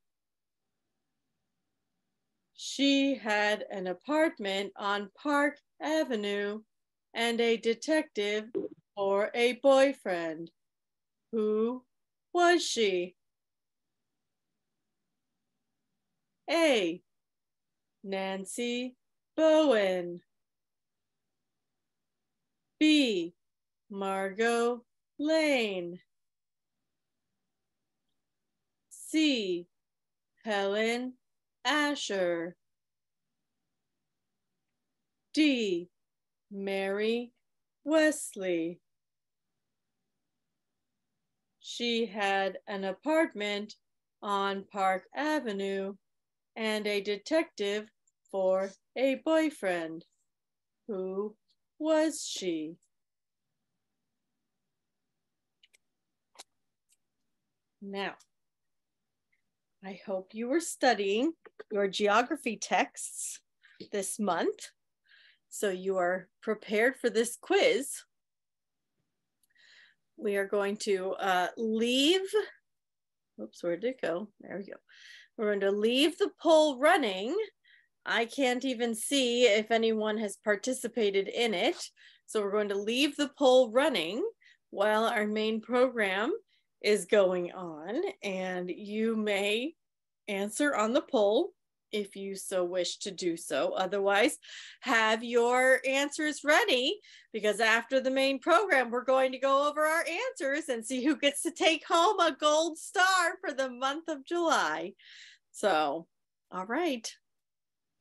She had an apartment on Park Avenue and a detective for a boyfriend. Who was she? A. Nancy Bowen. B. Margot Lane. C. Helen Asher. D. Mary Wesley. She had an apartment on Park Avenue and a detective for a boyfriend. Who was she? Now, I hope you were studying your geography texts this month, so you are prepared for this quiz. We are going to leave, oops, where did it go? There we go. We're going to leave the poll running. I can't even see if anyone has participated in it. So we're going to leave the poll running while our main program is going on, and you may answer on the poll if you so wish to do so. Otherwise, have your answers ready, because after the main program, we're going to go over our answers and see who gets to take home a gold star for the month of July. So, all right.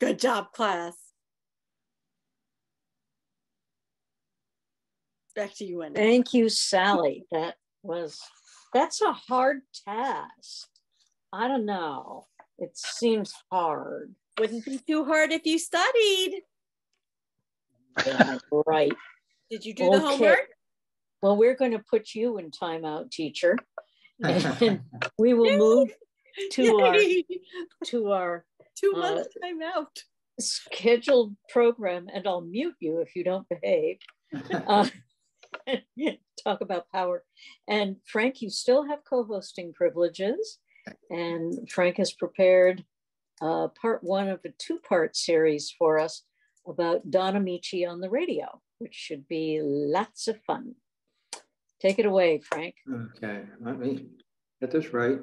Good job, class. Back to you, Wendy. Thank you, Sally. That's a hard task. I don't know. It seems hard. Wouldn't be too hard if you studied. Yeah, right. Did you do the homework? Well, we're going to put you in timeout, teacher. And we will move to our 2 months timeout scheduled program, and I'll mute you if you don't behave. Talk about power. And Frank, you still have co-hosting privileges, and Frank has prepared part one of a two-part series for us about Don Ameche on the radio, which should be lots of fun. Take it away, Frank. Okay, let me get this right.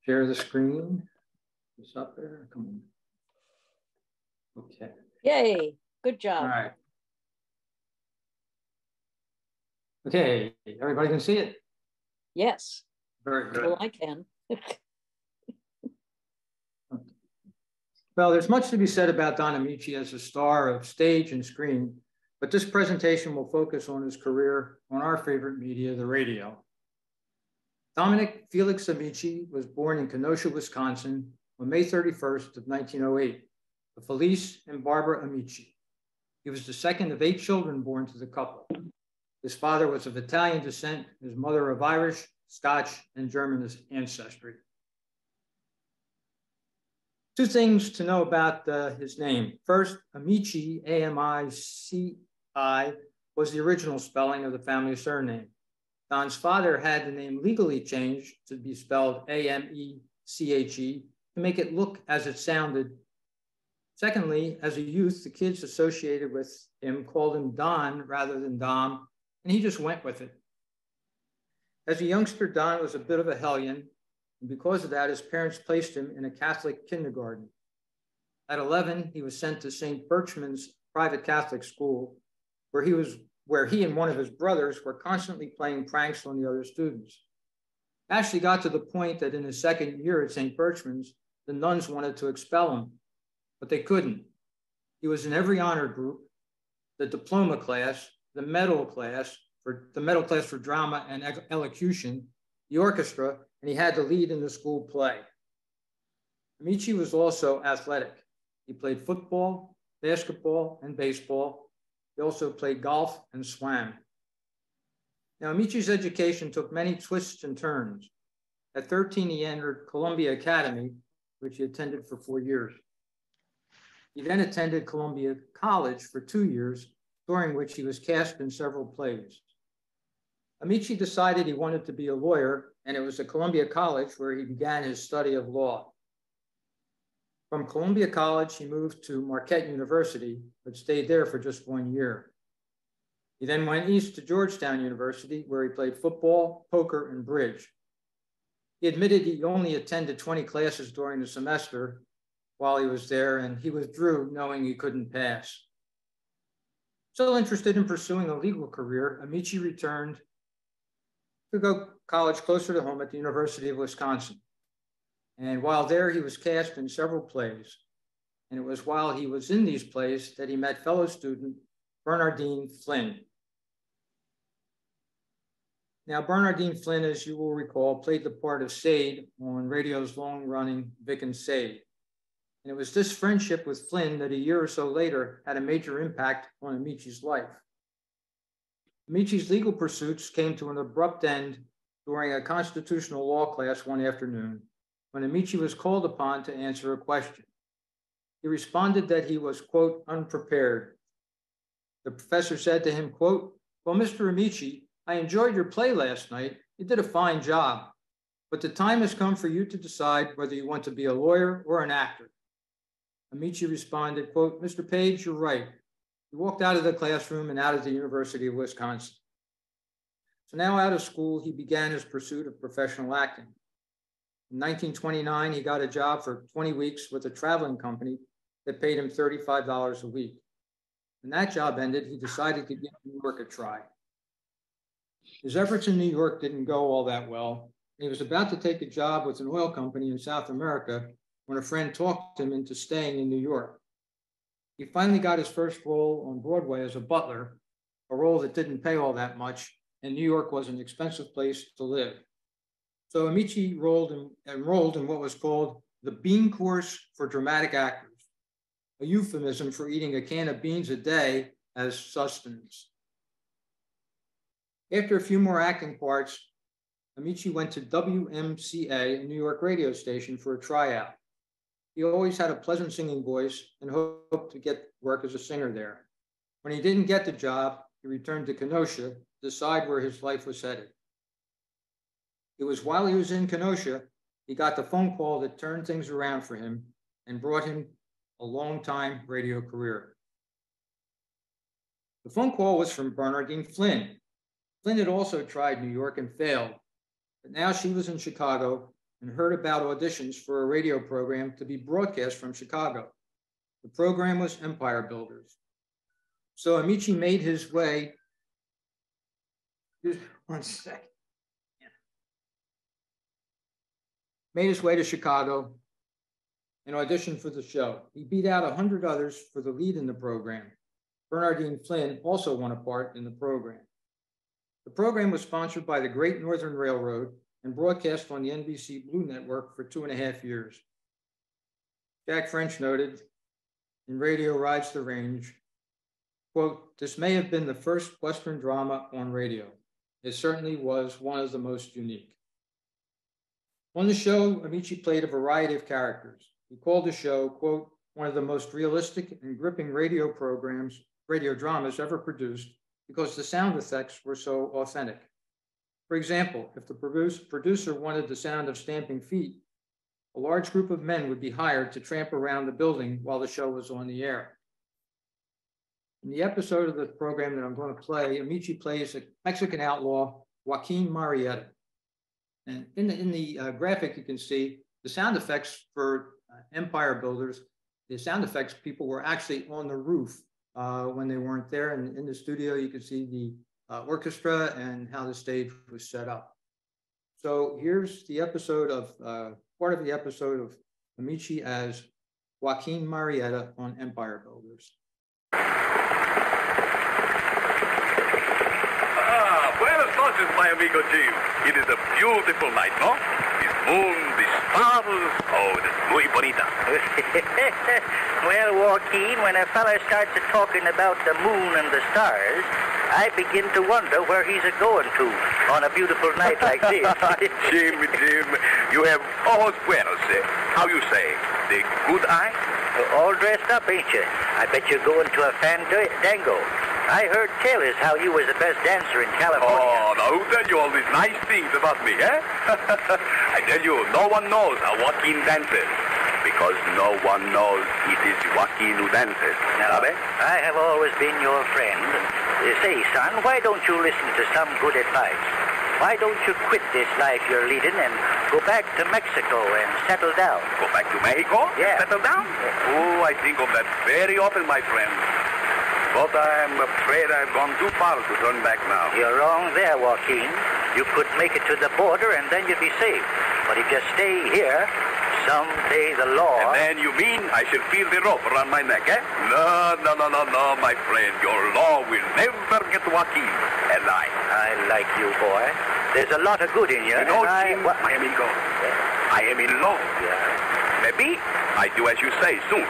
Share the screen. It's up there. Come on. Okay. Yay. Good job. All right. Okay, everybody can see it? Yes. Very good. Well, I can. Well, there's much to be said about Don Ameche as a star of stage and screen, but this presentation will focus on his career on our favorite media, the radio. Dominic Felix Ameche was born in Kenosha, Wisconsin on May 31st of 1908 to Felice and Barbara Ameche. He was the second of 8 children born to the couple. His father was of Italian descent, his mother of Irish, Scotch, and German ancestry. 2 things to know about his name. First, Ameche, A-M-I-C-I, was the original spelling of the family surname. Don's father had the name legally changed to be spelled A-M-E-C-H-E to make it look as it sounded. Secondly, as a youth, the kids associated with him called him Don rather than Dom, and he just went with it. As a youngster, Don was a bit of a hellion, and because of that, his parents placed him in a Catholic kindergarten. At 11, he was sent to St. Berchmans private Catholic school, where he and one of his brothers were constantly playing pranks on the other students. It actually got to the point that in his second year at St. Berchmans, the nuns wanted to expel him, but they couldn't. He was in every honor group, the diploma class, the medal class for drama and elocution, the orchestra, and he had the lead in the school play. Ameche was also athletic. He played football, basketball, and baseball. He also played golf and swam. Now, Ameche's education took many twists and turns. At 13, he entered Columbia Academy, which he attended for 4 years. He then attended Columbia College for 2 years, during which he was cast in several plays. Ameche decided he wanted to be a lawyer, and it was at Columbia College where he began his study of law. From Columbia College, he moved to Marquette University, but stayed there for just 1 year. He then went east to Georgetown University, where he played football, poker, and bridge. He admitted he only attended 20 classes during the semester while he was there, and he withdrew knowing he couldn't pass. Still interested in pursuing a legal career, Ameche returned to go to college closer to home at the University of Wisconsin. And while there, he was cast in several plays. And it was while he was in these plays that he met fellow student Bernardine Flynn. Now, Bernardine Flynn, as you will recall, played the part of Sade on radio's long-running Vic and Sade. And it was this friendship with Flynn that a year or so later had a major impact on Ameche's life. Ameche's legal pursuits came to an abrupt end during a constitutional law class one afternoon when Ameche was called upon to answer a question. He responded that he was, quote, unprepared. The professor said to him, quote, well, Mr. Ameche, I enjoyed your play last night. You did a fine job, but the time has come for you to decide whether you want to be a lawyer or an actor. Ameche responded, quote, Mr. Page, you're right. He walked out of the classroom and out of the University of Wisconsin. So now out of school, he began his pursuit of professional acting. In 1929, he got a job for 20 weeks with a traveling company that paid him $35 a week. When that job ended, he decided to give New York a try. His efforts in New York didn't go all that well. He was about to take a job with an oil company in South America when a friend talked him into staying in New York. He finally got his first role on Broadway as a butler, a role that didn't pay all that much, and New York was an expensive place to live. So Ameche enrolled in what was called the Bean Course for Dramatic Actors, a euphemism for eating a can of beans a day as sustenance. After a few more acting parts, Ameche went to WMCA, a New York radio station, for a tryout. He always had a pleasant singing voice and hoped to get work as a singer there. When he didn't get the job, he returned to Kenosha to decide where his life was headed. It was while he was in Kenosha, he got the phone call that turned things around for him, and brought him a long-time radio career. The phone call was from Bernardine Flynn. Flynn had also tried New York and failed, but now she was in Chicago and heard about auditions for a radio program to be broadcast from Chicago. The program was Empire Builders. So Ameche made his way, one second, made his way to Chicago and auditioned for the show. He beat out 100 others for the lead in the program. Bernardine Flynn also won a part in the program. The program was sponsored by the Great Northern Railroad and broadcast on the NBC Blue Network for 2.5 years. Jack French noted in Radio Rides the Range, quote, "This may have been the first Western drama on radio. It certainly was one of the most unique." On the show, Ameche played a variety of characters. He called the show, quote, "one of the most realistic and gripping radio dramas ever produced because the sound effects were so authentic. For example, if the producer wanted the sound of stamping feet, a large group of men would be hired to tramp around the building while the show was on the air." In the episode of the program that I'm going to play, Ameche plays a Mexican outlaw, Joaquin Marietta. And in the graphic, you can see the sound effects for Empire Builders. The sound effects people were actually on the roof when they weren't there. And in the studio, you can see the orchestra and how the stage was set up. So here's the episode of, part of the episode of Ameche as Joaquin Marietta on Empire Builders. Buenas noches, my amigo Jim. It is a beautiful night, no? This moon, the stars, oh, it is muy bonita. Well, Joaquin, when a fella starts talking about the moon and the stars, I begin to wonder where he's a-going to on a beautiful night like this. Jim, you have ojos buenos. How you say? The good eye? All dressed up, ain't you? I bet you're going to a fandango. I heard tell us how you was the best dancer in California. Oh, now who tell you all these nice things about me, eh? I tell you, no one knows how Joaquin dances. Because no one knows it is Joaquin who dances. Now, I have always been your friend. Say, son, why don't you listen to some good advice? Why don't you quit this life you're leading and go back to Mexico and settle down? Go back to Mexico? Yeah. Settle down? Oh, I think of that very often, my friend. But I'm afraid I've gone too far to turn back now. You're wrong there, Joaquin. You could make it to the border and then you'd be safe. But if you stay here, someday the law... And then you mean I shall feel the rope around my neck, eh? No, my friend. Your law will never get Joaquin alive. I like you, boy. There's a lot of good in you. You know, Jim, my amigo, I am in love. Yeah. Maybe I do as you say soon.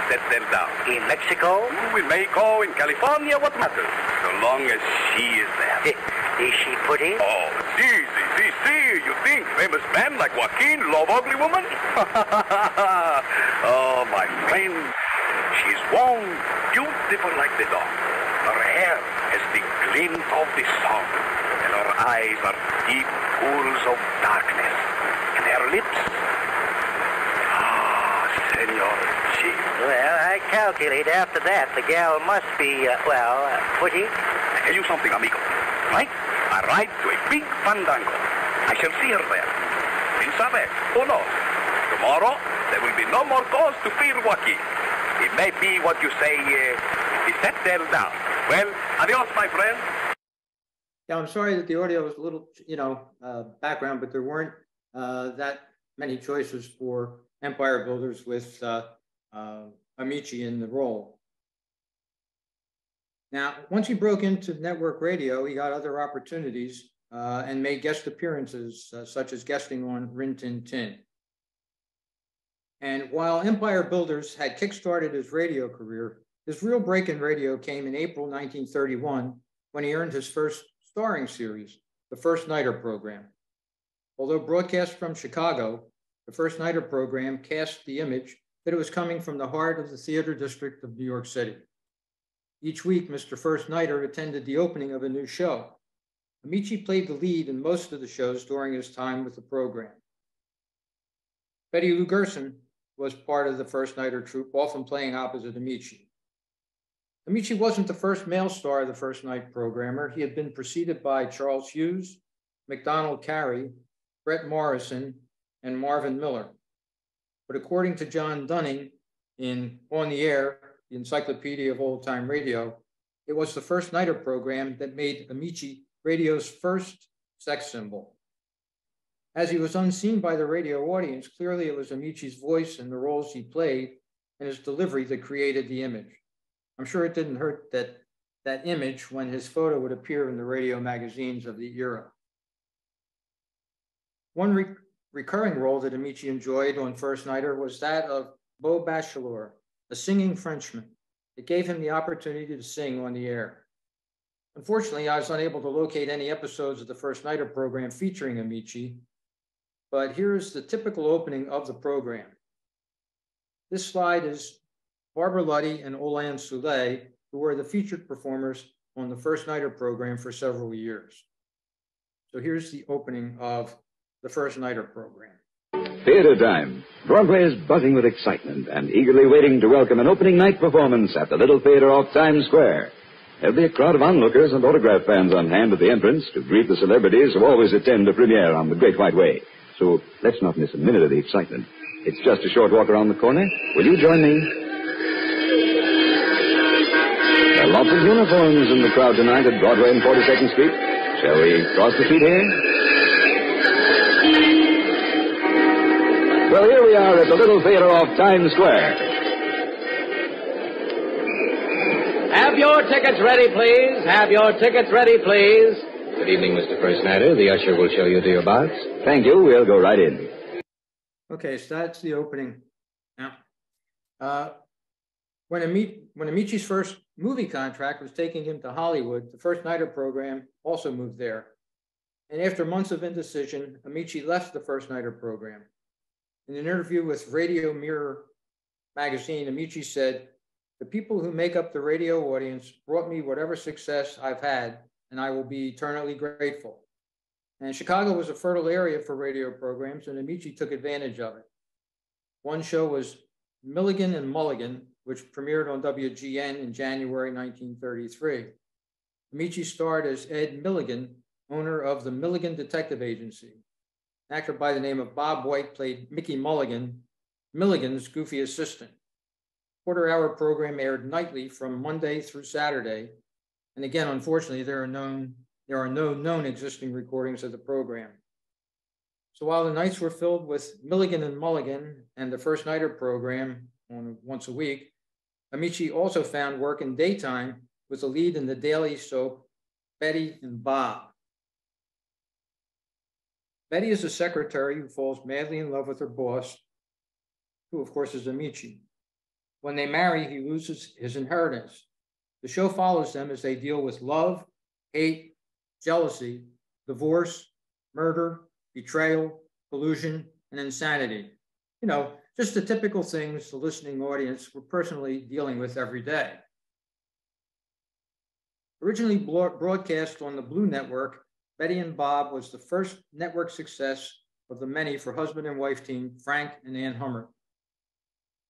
Settle down. In Mexico? In Mexico, in California, what matters? So long as she is there. Is she pretty? Oh, see. You think famous man like Joaquin love ugly woman? Oh, my friend. She's warm, beautiful like the dawn. Her hair has the glint of the sun. And her eyes are deep pools of darkness. And her lips... Ah, senor. Well, I calculate after that the gal must be, pretty. I tell you something, amigo. Right? I ride to a big fandango. I shall see her there. In sabe, who knows? Tomorrow, there will be no more cause to fear Joaquin. It may be what you say, he settled down. Well, adios, my friend. Yeah, I'm sorry that the audio was a little, background, but there weren't that many choices for Empire Builders with Ameche in the role. Now, once he broke into network radio, he got other opportunities and made guest appearances, such as guesting on Rin Tin Tin. And while Empire Builders had kickstarted his radio career, his real break in radio came in April 1931 when he earned his first starring series, the First Nighter program. Although broadcast from Chicago, the First Nighter program cast the image that it was coming from the heart of the theater district of New York City. Each week, Mr. First Nighter attended the opening of a new show. Ameche played the lead in most of the shows during his time with the program. Betty Lou Gerson, was part of the First Nighter troupe, often playing opposite Ameche. Ameche wasn't the first male star of the First Night programmer. He had been preceded by Charles Hughes, MacDonald Carey, Brett Morrison, and Marvin Miller. But according to John Dunning in On the Air, the Encyclopedia of Old Time Radio, it was the First Nighter program that made Ameche radio's first sex symbol. As he was unseen by the radio audience, clearly it was Ameche's voice and the roles he played and his delivery that created the image. I'm sure it didn't hurt that image when his photo would appear in the radio magazines of the era. One recurring role that Ameche enjoyed on First Nighter was that of Beau Bachelor, a singing Frenchman. It gave him the opportunity to sing on the air. Unfortunately, I was unable to locate any episodes of the First Nighter program featuring Ameche, but here's the typical opening of the program. This slide is Barbara Luddy and Olan Soule, who were the featured performers on the First Nighter program for several years. So here's the opening of the First Nighter program. Theater time. Broadway is buzzing with excitement and eagerly waiting to welcome an opening night performance at the Little Theater off Times Square. There'll be a crowd of onlookers and autograph fans on hand at the entrance to greet the celebrities who always attend the premiere on the Great White Way. So let's not miss a minute of the excitement. It's just a short walk around the corner. Will you join me? There are lots of uniforms in the crowd tonight at Broadway and 42nd Street. Shall we cross the street here? Well, here we are at the Little Theater off Times Square. Have your tickets ready, please. Have your tickets ready, please. Good evening, Mr. First Nighter. The usher will show you to your box. Thank you. We'll go right in. Okay, so that's the opening. Now, when Ameche's first movie contract was taking him to Hollywood, the First Nighter program also moved there. And after months of indecision, Ameche left the First Nighter program. In an interview with Radio Mirror magazine, Ameche said, "The people who make up the radio audience brought me whatever success I've had, and I will be eternally grateful." And Chicago was a fertile area for radio programs, and Ameche took advantage of it. One show was Milligan and Mulligan, which premiered on WGN in January 1933. Ameche starred as Ed Milligan, owner of the Milligan Detective Agency. An actor by the name of Bob White played Mickey Mulligan, Milligan's goofy assistant. Quarter-hour program aired nightly from Monday through Saturday. And again, unfortunately, there are no known existing recordings of the program. So while the nights were filled with Milligan and Mulligan and the First Nighter program once a week, Ameche also found work in daytime with a lead in the daily soap Betty and Bob. Betty is a secretary who falls madly in love with her boss, who of course is Ameche. When they marry, he loses his inheritance. The show follows them as they deal with love, hate, jealousy, divorce, murder, betrayal, collusion, and insanity. You know, just the typical things the listening audience were personally dealing with every day. Originally broadcast on the Blue Network, Betty and Bob was the first network success of the many for husband and wife team Frank and Ann Hummer.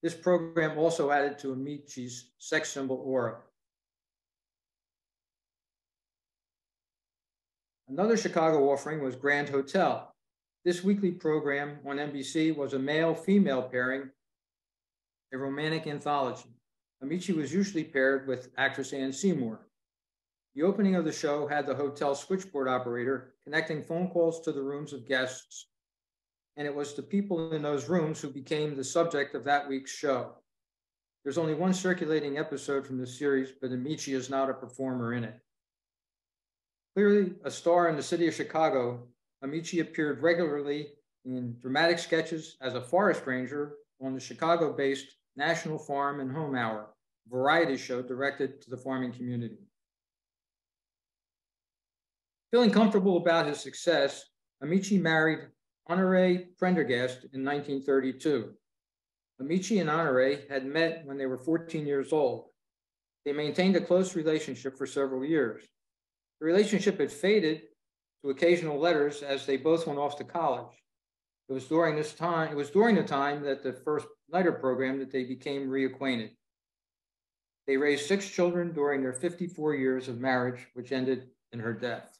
This program also added to Ameche's sex symbol aura. Another Chicago offering was Grand Hotel. This weekly program on NBC was a male-female pairing, a romantic anthology. Ameche was usually paired with actress Ann Seymour. The opening of the show had the hotel switchboard operator connecting phone calls to the rooms of guests, and it was the people in those rooms who became the subject of that week's show. There's only one circulating episode from the series, but Ameche is not a performer in it. Clearly a star in the city of Chicago, Ameche appeared regularly in dramatic sketches as a forest ranger on the Chicago-based National Farm and Home Hour, a variety show directed to the farming community. Feeling comfortable about his success, Ameche married Honoré Prendergast in 1932. Ameche and Honoré had met when they were 14 years old. They maintained a close relationship for several years. The relationship had faded to occasional letters as they both went off to college. It was during the time that the first nighter program that they became reacquainted. They raised 6 children during their 54 years of marriage, which ended in her death.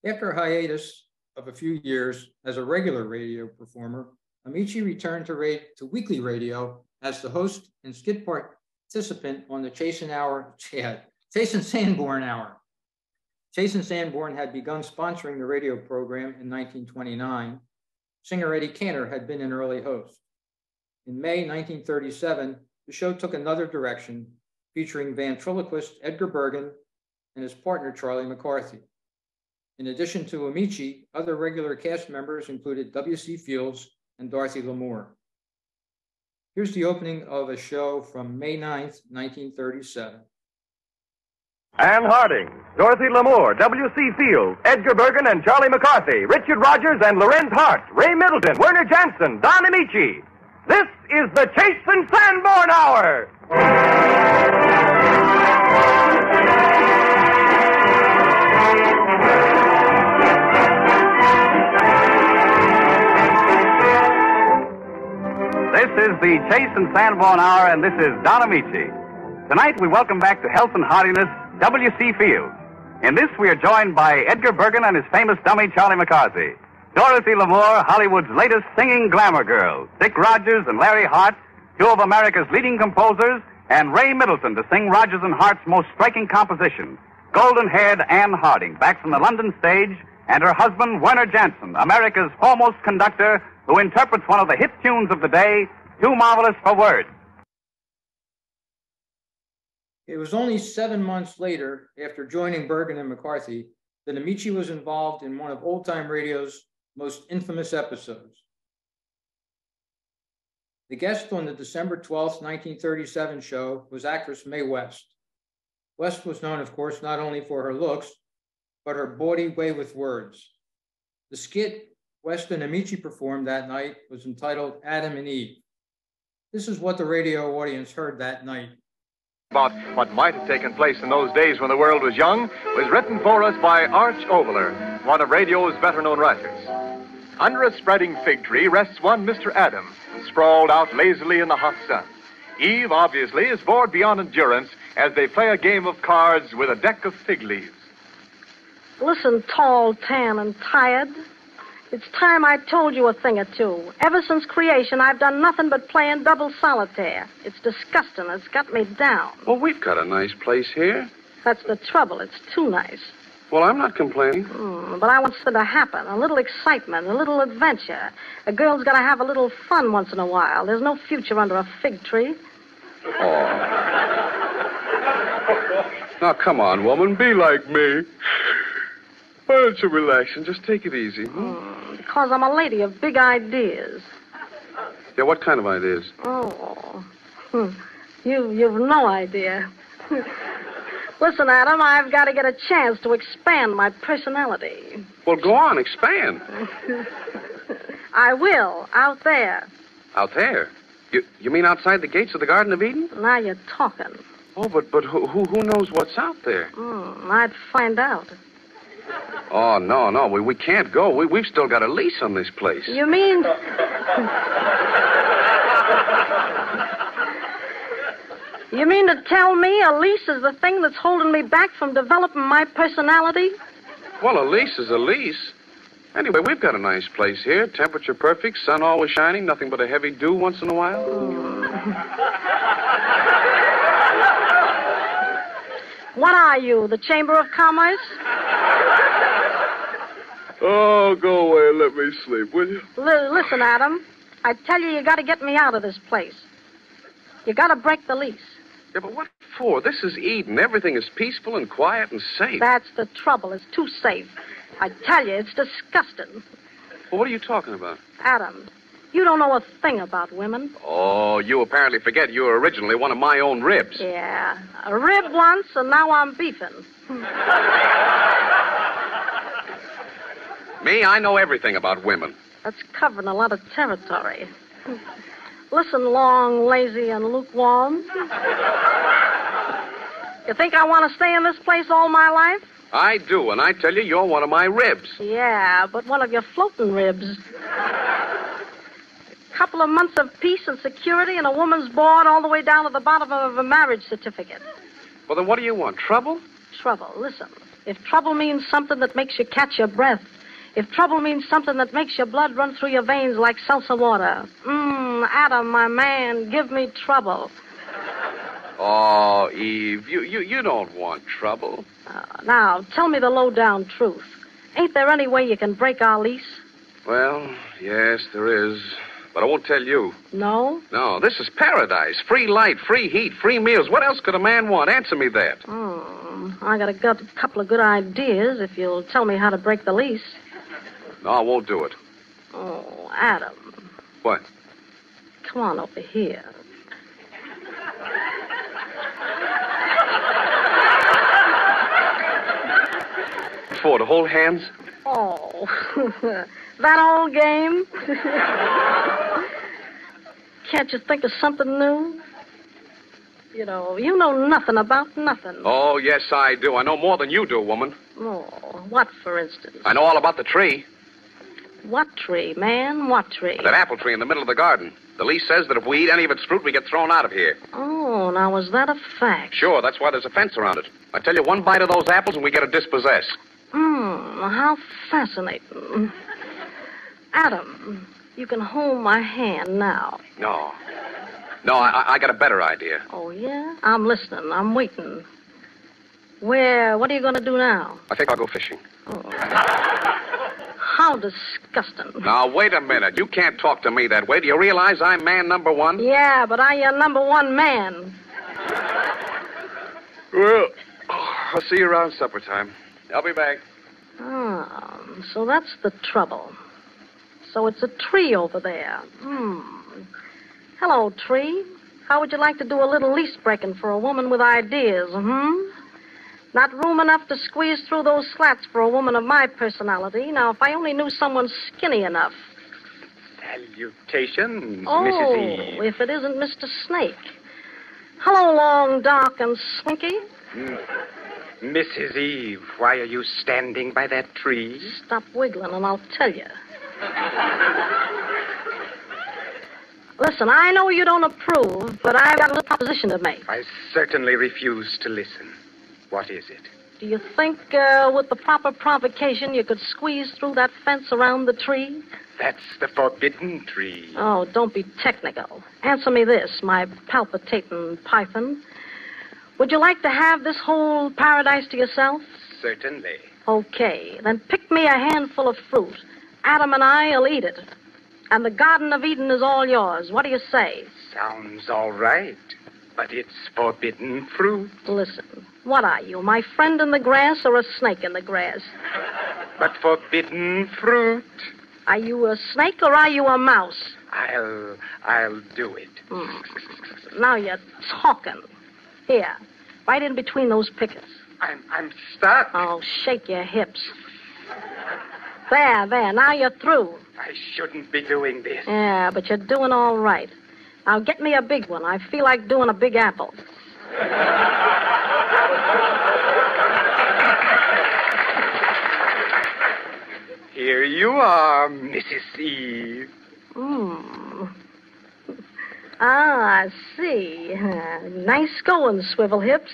After a hiatus of a few years as a regular radio performer, Ameche returned to weekly radio as the host and skit participant on the Chase and Sanborn Hour. Chase and Sanborn had begun sponsoring the radio program in 1929. Singer Eddie Cantor had been an early host. In May 1937, the show took another direction, featuring ventriloquist Edgar Bergen and his partner Charlie McCarthy. In addition to Ameche, other regular cast members included W.C. Fields and Dorothy Lamour. Here's the opening of a show from May 9th, 1937. Ann Harding, Dorothy Lamour, W.C. Fields, Edgar Bergen and Charlie McCarthy, Richard Rogers and Lorenz Hart, Ray Middleton, Werner Jansen, Don Ameche. This is the Chase and Sanborn Hour. This is the Chase and Sanborn Hour, and this is Don Ameche. Tonight we welcome back to health and heartiness W.C. Fields. In this we are joined by Edgar Bergen and his famous dummy Charlie McCarthy, Dorothy Lamour, Hollywood's latest singing glamour girls, Dick Rogers and Larry Hart, 2 of America's leading composers, and Ray Middleton to sing Rogers and Hart's most striking composition, golden-haired Ann Harding, back from the London stage, and her husband Werner Jansen, America's foremost conductor, who interprets one of the hit tunes of the day, Too Marvelous for Words. It was only 7 months later, after joining Bergen and McCarthy, that Ameche was involved in one of old-time radio's most infamous episodes. The guest on the December 12th, 1937 show was actress Mae West. West was known, of course, not only for her looks, but her bawdy way with words. The skit West and Ameche performed that night was entitled Adam and Eve. This is what the radio audience heard that night. About what might have taken place in those days when the world was young was written for us by Arch Oboler, one of radio's better-known writers. Under a spreading fig tree rests one Mr. Adam, sprawled out lazily in the hot sun. Eve, obviously, is bored beyond endurance as they play a game of cards with a deck of fig leaves. Listen, tall, tan, and tired. It's time I told you a thing or two. Ever since creation, I've done nothing but playing double solitaire. It's disgusting. It's got me down. Well, we've got a nice place here. That's the trouble. It's too nice. Well, I'm not complaining. But I want something to happen. A little excitement, a little adventure. A girl's got to have a little fun once in a while. There's no future under a fig tree. Oh. Now, come on, woman. Be like me. Why don't you relax and just take it easy? Because I'm a lady of big ideas. Yeah, what kind of ideas? Oh. You've no idea. Listen, Adam, I've got to get a chance to expand my personality. Well, go on, expand. I will, out there. Out there? You mean outside the gates of the Garden of Eden? Now you're talking. Oh, but who knows what's out there? I'd find out. Oh, no, we can't go. We've still got a lease on this place. You mean... You mean to tell me a lease is the thing that's holding me back from developing my personality? Well, a lease is a lease. Anyway, we've got a nice place here. Temperature perfect, sun always shining, nothing but a heavy dew once in a while. What are you, the Chamber of Commerce? Oh, go away and let me sleep, will you? Listen, Adam, I tell you got to get me out of this place. You got to break the lease. Yeah, but what for? This is Eden. Everything is peaceful and quiet and safe. That's the trouble. It's too safe. I tell you, it's disgusting. Well, what are you talking about? Adam, you don't know a thing about women. Oh, you apparently forget you were originally one of my own ribs. Yeah, a rib once, and now I'm beefing. Me, I know everything about women. That's covering a lot of territory. Listen, long, lazy, and lukewarm. You think I want to stay in this place all my life? I do, and I tell you, you're one of my ribs. Yeah, but one of your floating ribs. Couple of months of peace and security and a woman's board all the way down to the bottom of a marriage certificate. Well, then what do you want? Trouble? Trouble. Listen, if trouble means something that makes you catch your breath, if trouble means something that makes your blood run through your veins like salsa water, Adam, my man, give me trouble. Oh, Eve, you don't want trouble. Now, tell me the low-down truth. Ain't there any way you can break our lease? Well, yes, there is. But I won't tell you. No? No, this is paradise. Free light, free heat, free meals. What else could a man want? Answer me that. I got a couple of good ideas if you'll tell me how to break the lease. No, I won't do it. Oh, Adam. What? Come on over here. For to hold hands? Oh, that old game? Can't you think of something new? You know nothing about nothing. Oh, yes, I do. I know more than you do, woman. Oh, what, for instance? I know all about the tree. What tree, man? What tree? That apple tree in the middle of the garden. The lease says that if we eat any of its fruit, we get thrown out of here. Oh, now is that a fact? Sure, that's why there's a fence around it. I tell you, one bite of those apples and we get a dispossess. How fascinating. Adam, you can hold my hand now. No, I got a better idea. Oh, yeah? I'm listening. I'm waiting. What are you going to do now? I think I'll go fishing. Oh. How disgusting. Now, wait a minute. You can't talk to me that way. Do you realize I'm man number one? Yeah, but I am number one man. Well, I'll see you around supper time. I'll be back. So that's the trouble. So it's a tree over there. Hello, tree. How would you like to do a little lease breaking for a woman with ideas, Not room enough to squeeze through those slats for a woman of my personality. Now, if I only knew someone skinny enough. Salutations, Oh, Mrs. Eve. if it isn't Mr. Snake. Hello, long, dark, and slinky. Mrs. Eve, why are you standing by that tree? Stop wiggling and I'll tell you. Listen, I know you don't approve, but I've got a little proposition to make. I certainly refuse to listen. What is it? Do you think with the proper provocation you could squeeze through that fence around the tree? That's the forbidden tree. Oh, don't be technical. Answer me this, my palpitating python. Would you like to have this whole paradise to yourself? Certainly. Okay, then pick me a handful of fruit. Adam and I'll eat it. And the Garden of Eden is all yours. What do you say? Sounds all right, but it's forbidden fruit. Listen, what are you, my friend in the grass or a snake in the grass? But forbidden fruit. Are you a snake or are you a mouse? I'll do it. Now you're talking. Here, right in between those pickets. I'm stuck. Oh, shake your hips. There, now you're through. I shouldn't be doing this. Yeah, but you're doing all right. Now get me a big one. I feel like doing a big apple. Here you are, Mrs. Eve. I see. Nice going, swivel hips.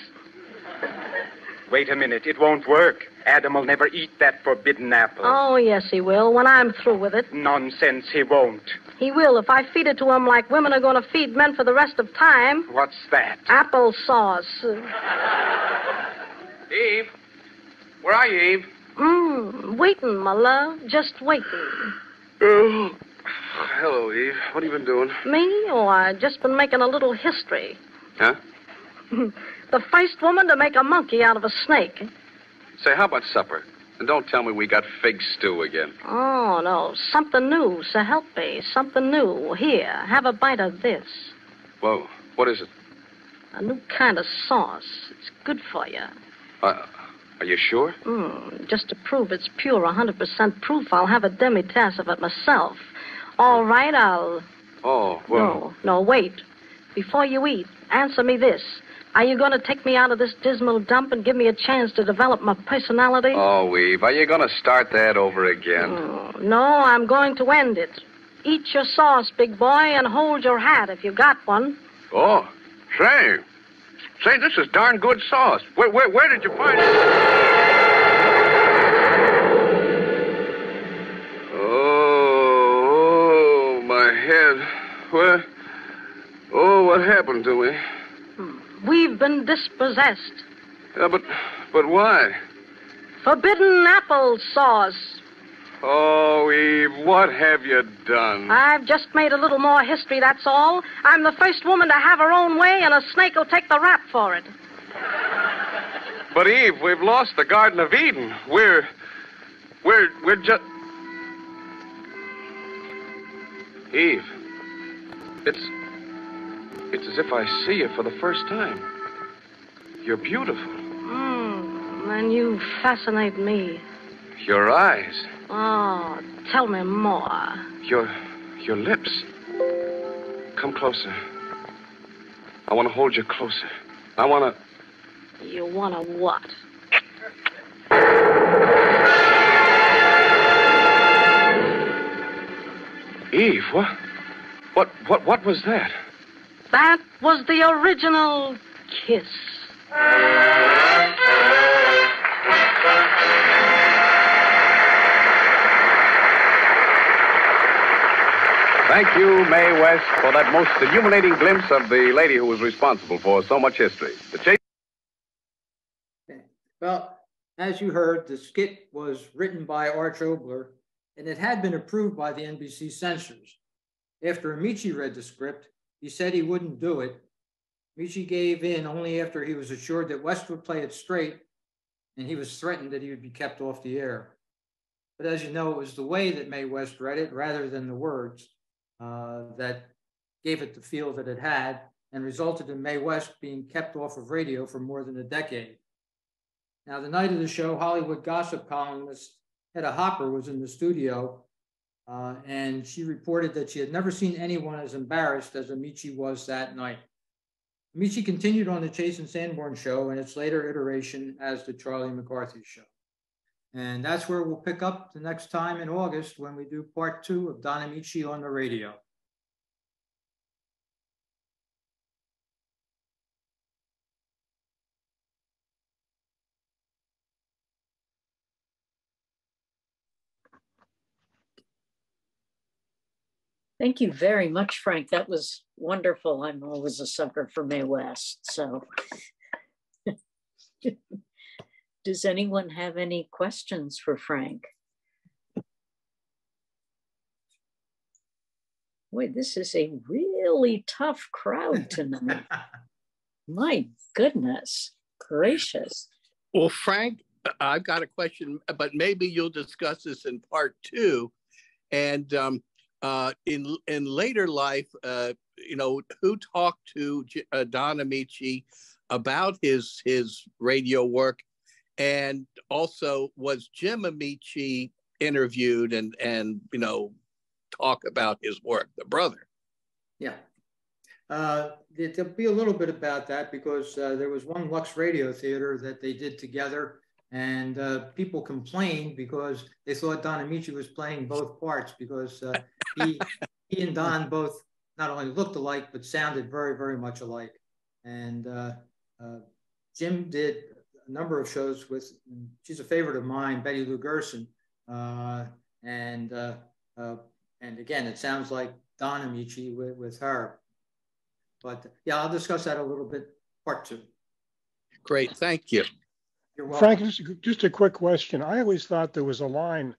Wait a minute. It won't work. Adam will never eat that forbidden apple. Oh, yes, he will, when I'm through with it. Nonsense, he won't. He will if I feed it to him like women are going to feed men for the rest of time. What's that? Applesauce. Eve? Where are you, Eve? Waiting, my love. Just waiting. Oh. Hello, Eve. What have you been doing? Me? Oh, I've just been making a little history. Huh? The first woman to make a monkey out of a snake. Say, how about supper? And don't tell me we got fig stew again. Oh, no. Something new, so help me. Something new. Here, have a bite of this. Whoa, what is it? A new kind of sauce. It's good for you. Are you sure? Just to prove it's pure, 100% proof, I'll have a demi-tasse of it myself. All right, I'll... Oh, well... No, wait. Before you eat, answer me this. Are you going to take me out of this dismal dump and give me a chance to develop my personality? Oh, Eve, are you going to start that over again? No, I'm going to end it. Eat your sauce, big boy, and hold your hat if you got one. Oh, say, this is darn good sauce. Where did you find it? Oh, my head. What happened to me? We've been dispossessed. Yeah, but why? Forbidden apple sauce. Oh, Eve, what have you done? I've just made a little more history, that's all. I'm the first woman to have her own way, and a snake will take the rap for it. But, Eve, we've lost the Garden of Eden. We're just... Eve, it's as if I see you for the first time. You're beautiful. And you fascinate me. Your eyes. Oh, tell me more. Your lips. Come closer. I want to hold you closer. I want to... You want to what? Eve, what was that? That was the original kiss. Thank you, Mae West, for that most illuminating glimpse of the lady who was responsible for so much history. Well, as you heard, the skit was written by Arch Obler, and it had been approved by the NBC censors. After Ameche read the script, he said he wouldn't do it. Ameche gave in only after he was assured that West would play it straight, and he was threatened that he would be kept off the air. But as you know, it was the way that Mae West read it rather than the words that gave it the feel that it had and resulted in Mae West being kept off of radio for more than a decade. Now, the night of the show, Hollywood gossip columnist Hedda Hopper was in the studio, and she reported that she had never seen anyone as embarrassed as Ameche was that night. Ameche continued on the Chase and Sanborn show and its later iteration as the Charlie McCarthy show. And that's where we'll pick up the next time in August when we do part 2 of Don Ameche on the radio. Thank you very much, Frank. That was wonderful. I'm always a sucker for Mae West. So does anyone have any questions for Frank? Boy, this is a really tough crowd tonight. My goodness gracious. Well, Frank, I've got a question, but maybe you'll discuss this in part 2. And in later life, who talked to Don Ameche about his radio work, and also was Jim Ameche interviewed and talk about his work, the brother? Yeah. There'll be a little bit about that because there was one Lux Radio Theater that they did together, and people complained because they thought Don Ameche was playing both parts because he and Don both not only looked alike but sounded very, very much alike. And Jim did a number of shows with, she's a favorite of mine, Betty Lou Gerson, and again, it sounds like Don Ameche with her. But yeah, I'll discuss that a little bit, part 2. Great, thank you. You're welcome. Frank, just a quick question. I always thought there was a line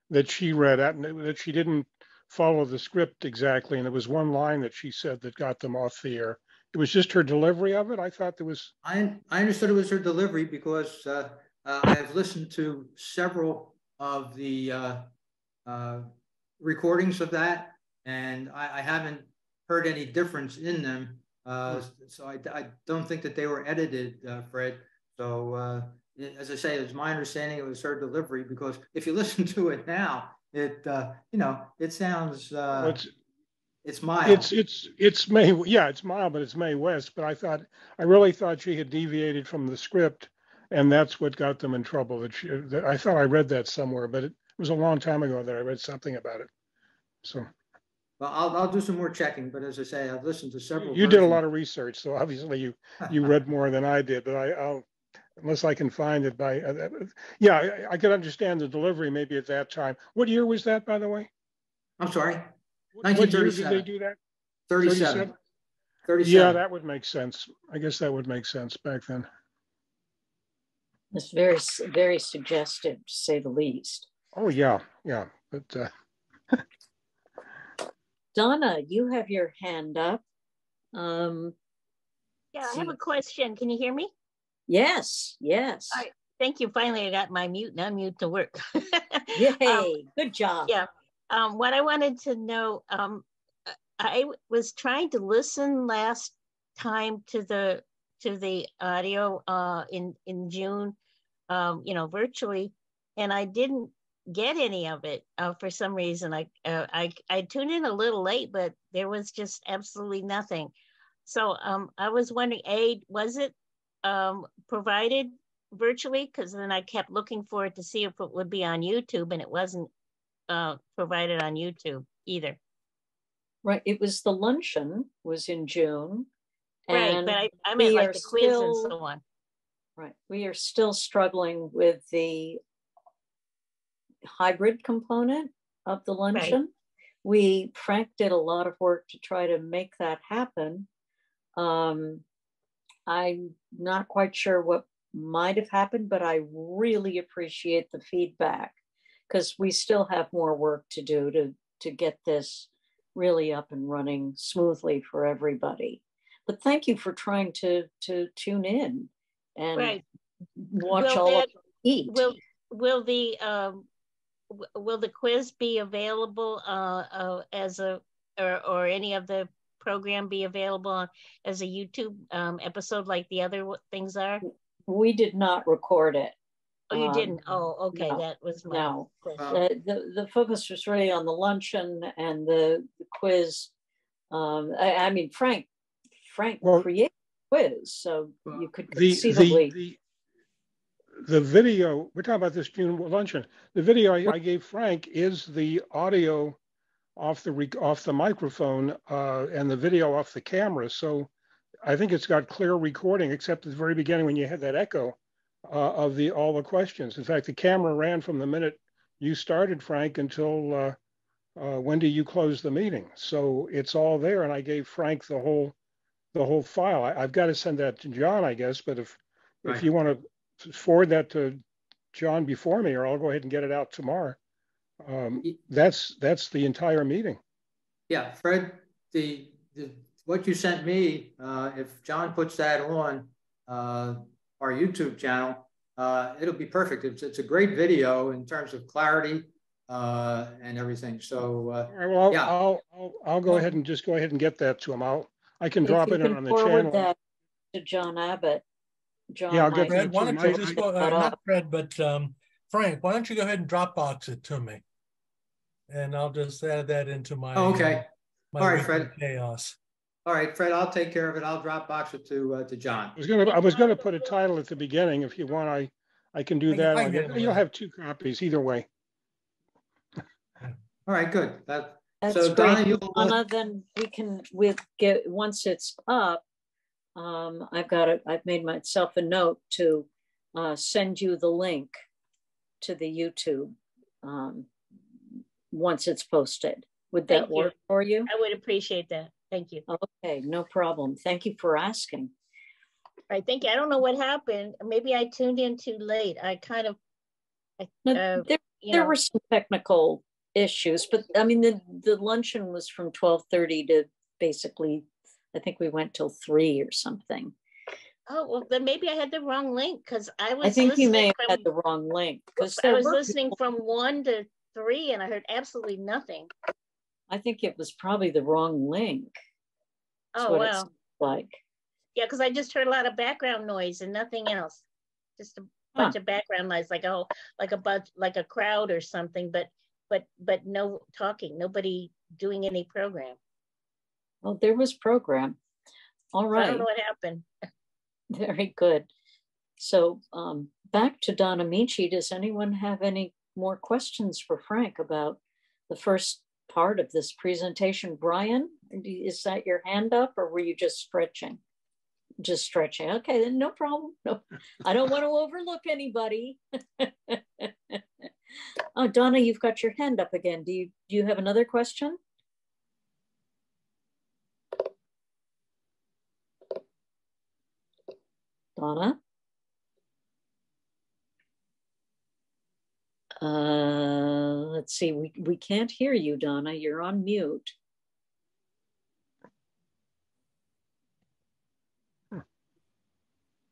that she read at, that she didn't follow the script exactly, and there was one line that she said that got them off the air. It was just her delivery of it? I thought there was... I understood it was her delivery because I've listened to several of the recordings of that, and I haven't heard any difference in them. So I don't think that they were edited, Fred. So as I say, it's my understanding it was her delivery, because if you listen to it now, it it sounds It's mild. It's May. Yeah, it's mild, but it's May West. But I really thought she had deviated from the script, and that's what got them in trouble. I thought I read that somewhere, but it was a long time ago that I read something about it. So. Well, I'll do some more checking, but as I say, I've listened to several. You did a lot of research, so obviously you read more than I did. But I'll unless I can find it by. Yeah, I could understand the delivery maybe at that time. What year was that, by the way? I'm sorry. What year did they do that? 37. Yeah, that would make sense. I guess that would make sense back then. It's very, very suggestive, to say the least. Oh yeah, yeah. But Donna, you have your hand up. Yeah, I have a question. Can you hear me? Yes, yes. All right. Thank you. Finally, I got my mute and unmute to work. Yay, good job. Yeah. What I wanted to know, I was trying to listen last time to the audio in June, virtually, and I didn't get any of it for some reason. I tuned in a little late, but there was just absolutely nothing. So I was wondering, was it provided virtually? Because then I kept looking for it to see if it would be on YouTube, and it wasn't provided on YouTube either. Right, it was the luncheon was in June. Right, but I meant like the quiz and so on. Right, we are still struggling with the hybrid component of the luncheon. Right. Frank did a lot of work to try to make that happen. I'm not quite sure what might have happened, but I really appreciate the feedback because we still have more work to do to get this really up and running smoothly for everybody. But thank you for trying to tune in and watch all of it eat. Will the quiz be available or any of the program be available as a YouTube episode like the other things are? We did not record it. Oh, you didn't? Oh, okay. No, that was my question. The focus was really on the luncheon and the quiz. I mean, Frank created the quiz, so you could conceivably. The video, we're talking about this June luncheon. The video I gave Frank is the audio off the microphone and the video off the camera. So I think it's got clear recording, except at the very beginning when you had that echo of all the questions. In fact, the camera ran from the minute you started, Frank, until when do you close the meeting? So it's all there, and I gave Frank the whole file. I've got to send that to John, I guess. But if you want to forward that to John before me, or I'll go ahead and get it out tomorrow. That's the entire meeting. Yeah, Fred, what you sent me, if John puts that on our YouTube channel, it'll be perfect. It's a great video in terms of clarity and everything. So well, yeah, I'll go ahead and just go ahead and get that to him. I can drop it on the channel. That to John Abbott. John, yeah, I'll get Fred, why don't you just go, not Fred, but Frank, why don't you go ahead and Dropbox it to me? And I'll just add that into my, okay. My all right, Fred. Chaos. All right, Fred, I'll take care of it. I'll Dropbox it to John. I was gonna put a title at the beginning. If you want, I can do that. You'll have 2 copies either way. All right, good. That's so great. Donna, then we can once it's up. I've made myself a note to send you the link to the YouTube once it's posted. Would that work for you? I would appreciate that. Thank you. Okay, no problem. Thank you for asking. All right, thank you. I don't know what happened. Maybe I tuned in too late. There were some technical issues, but I mean, the luncheon was from 12:30 to basically, I think we went till 3 or something. Oh, well, then maybe I had the wrong link because I think you may have had the wrong link. Because I was listening from 1 to 3 and I heard absolutely nothing. I think it was probably the wrong link. That's what wow. It's like. Yeah, because I just heard a lot of background noise and nothing else. Just a bunch of background noise, like a crowd or something, but no talking, nobody doing any program. Well, there was program. All right. I don't know what happened. Very good. So back to Don Ameche. Does anyone have any more questions for Frank about the first part of this presentation? Brian, is that your hand up or were you just stretching? Just stretching. Okay, then no problem. No, I don't want to overlook anybody. Oh, Donna, you've got your hand up again. Do you have another question? Donna? Let's see, we can't hear you, Donna. You're on mute.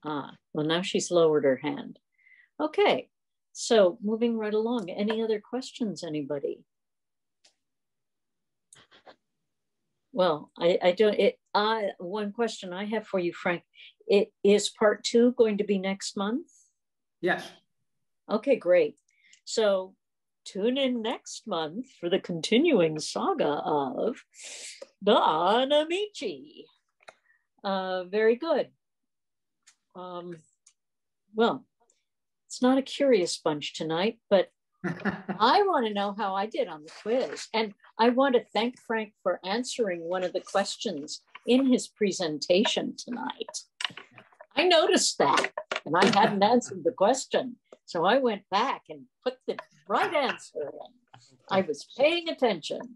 Well, now she's lowered her hand. Okay, so moving right along. Any other questions, anybody? Well, one question I have for you, Frank. Is part 2 going to be next month? Yes. Okay, great. So tune in next month for the continuing saga of Don Ameche. Very good. Well, it's not a curious bunch tonight, but I want to know how I did on the quiz. And I want to thank Frank for answering one of the questions in his presentation tonight. I noticed that, and I hadn't answered the question. So I went back and put the right answer in. I was paying attention.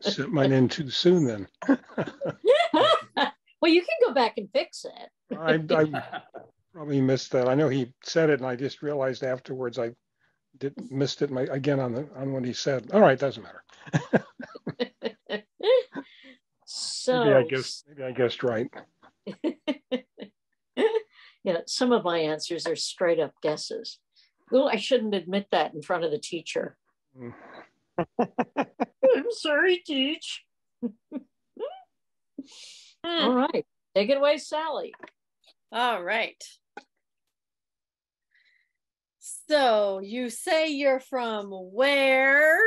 Sent mine in too soon then. Well, you can go back and fix it. I probably missed that. I know he said it, and I just realized afterwards I missed it again on what he said. All right, doesn't matter. So maybe I guessed right. Yeah, some of my answers are straight up guesses. Oh, I shouldn't admit that in front of the teacher. I'm sorry, teach. All right, take it away, Sally. All right. So you say you're from where?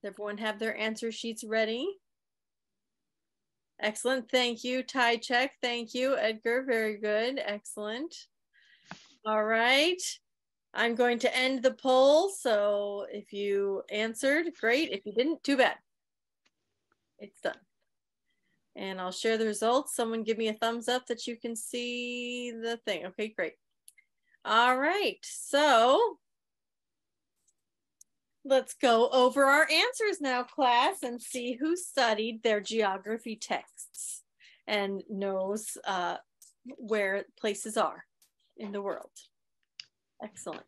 Does everyone have their answer sheets ready? Excellent, thank you. Tie check, thank you. Edgar, very good, excellent. All right, I'm going to end the poll. So if you answered, great. If you didn't, too bad. It's done. And I'll share the results. Someone give me a thumbs up that you can see the thing. Okay, great. All right, so let's go over our answers now, class, and see who studied their geography texts and knows where places are in the world. Excellent.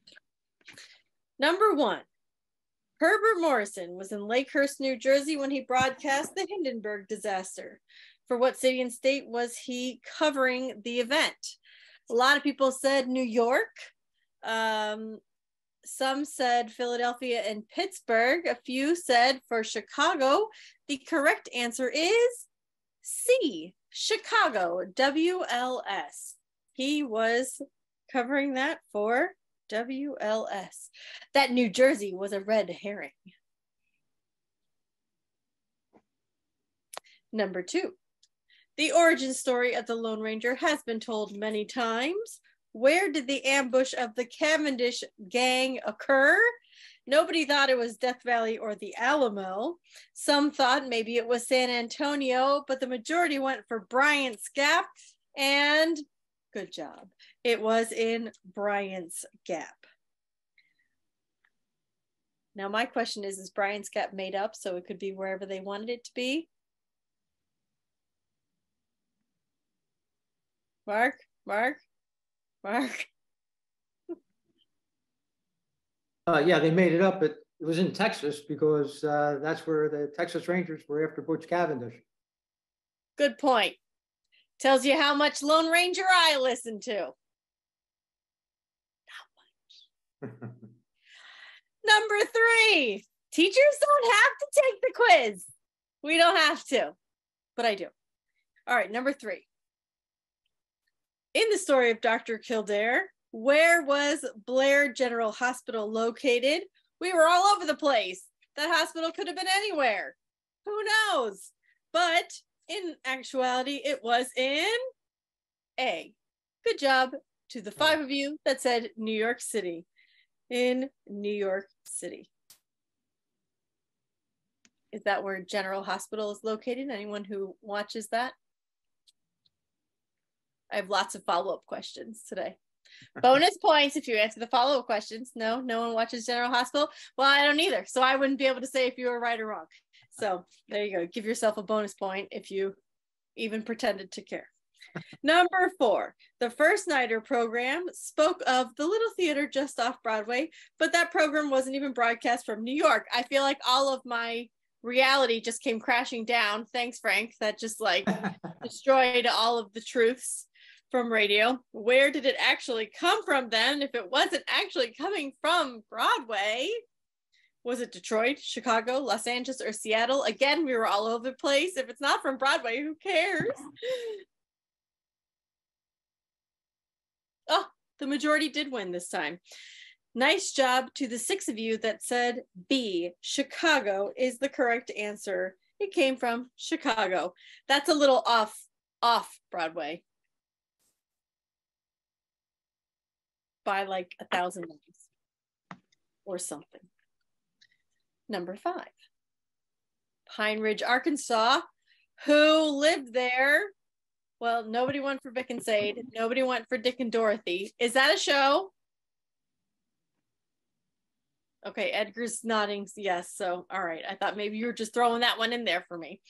Number 1, Herbert Morrison was in Lakehurst, New Jersey when he broadcast the Hindenburg disaster. For what city and state was he covering the event? A lot of people said New York. Some said Philadelphia and Pittsburgh. A few said for Chicago. The correct answer is C, Chicago, WLS. He was covering that for WLS. That New Jersey was a red herring. Number 2. The origin story of the Lone Ranger has been told many times. Where did the ambush of the Cavendish gang occur? Nobody thought it was Death Valley or the Alamo. Some thought maybe it was San Antonio, but the majority went for Bryant's Gap, and good job. It was in Bryant's Gap. Now my question is Bryant's Gap made up so it could be wherever they wanted it to be? Mark? Yeah, they made it up, but it was in Texas because that's where the Texas Rangers were after Butch Cavendish. Good point. Tells you how much Lone Ranger I listen to. Not much. Number 3. Teachers don't have to take the quiz. We don't have to, but I do. All right, number 3. In the story of Dr. Kildare, where was Blair General Hospital located? We were all over the place. That hospital could have been anywhere. Who knows? But in actuality, it was in A. Good job to the 5 of you that said New York City. In New York City. Is that where General Hospital is located? Anyone who watches that? I have lots of follow-up questions today. Bonus points if you answer the follow-up questions. No one watches General Hospital. Well, I don't either. So I wouldn't be able to say if you were right or wrong. So there you go. Give yourself a bonus point if you even pretended to care. Number 4, the First Nighter program spoke of the little theater just off Broadway, but that program wasn't even broadcast from New York. I feel like all of my reality just came crashing down. Thanks, Frank. That just like destroyed all of the truths from radio. Where did it actually come from then if it wasn't actually coming from Broadway? Was it Detroit, Chicago, Los Angeles, or Seattle? Again, we were all over the place. If it's not from Broadway, who cares? Oh, the majority did win this time. Nice job to the 6 of you that said B, Chicago is the correct answer. It came from Chicago. That's a little off Broadway by like 1,000 miles or something. Number 5, Pine Ridge, Arkansas. Who lived there? Well, nobody went for Vic and Sade. Nobody went for Dick and Dorothy. Is that a show? Okay, Edgar's nodding yes. So, all right. I thought maybe you were just throwing that one in there for me.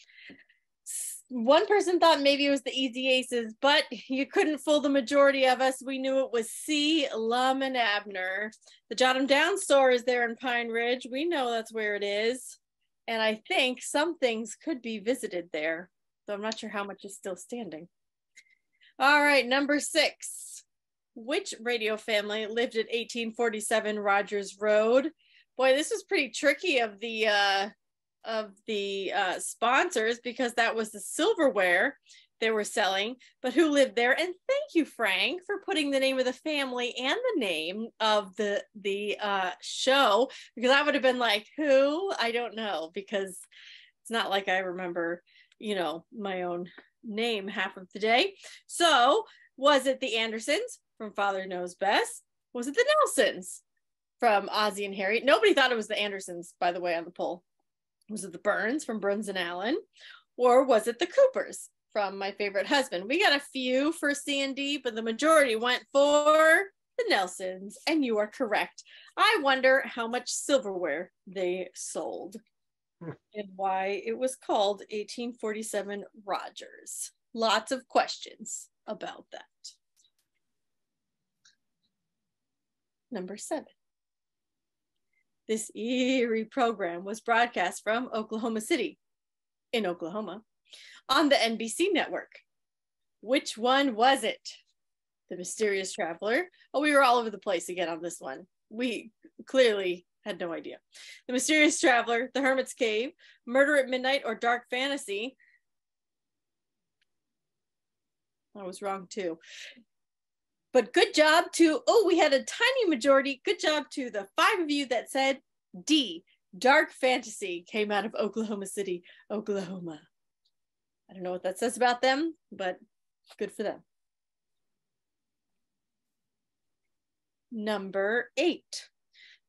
One person thought maybe it was the Easy Aces, but you couldn't fool the majority of us. We knew it was C, Lum and Abner. The Jot 'em Down store is there in Pine Ridge. We know that's where it is. And I think some things could be visited there, though I'm not sure how much is still standing. All right, number 6. Which radio family lived at 1847 Rogers Road? Boy, this was pretty tricky of the sponsors because that was the silverware they were selling, but who lived there? And thank you, Frank, for putting the name of the family and the name of the show, because I would have been like, who? I don't know, because it's not like I remember, my own name half of the day. So was it the Andersons from Father Knows Best? Was it the Nelsons from Ozzie and Harriet? Nobody thought it was the Andersons, by the way, on the poll. Was it the Burns from Burns and Allen? Or was it the Coopers from My Favorite Husband? We got a few for C and D, but the majority went for the Nelsons, and you are correct. I wonder how much silverware they sold and why it was called 1847 Rogers. Lots of questions about that. Number 7. This eerie program was broadcast from Oklahoma City, in Oklahoma, on the NBC network. Which one was it? The Mysterious Traveler. Oh, we were all over the place again on this one. We clearly had no idea. The Mysterious Traveler, The Hermit's Cave, Murder at Midnight, or Dark Fantasy. I was wrong too. But good job to, we had a tiny majority. Good job to the 5 of you that said D, Dark Fantasy, came out of Oklahoma City, Oklahoma. I don't know what that says about them, but good for them. Number 8.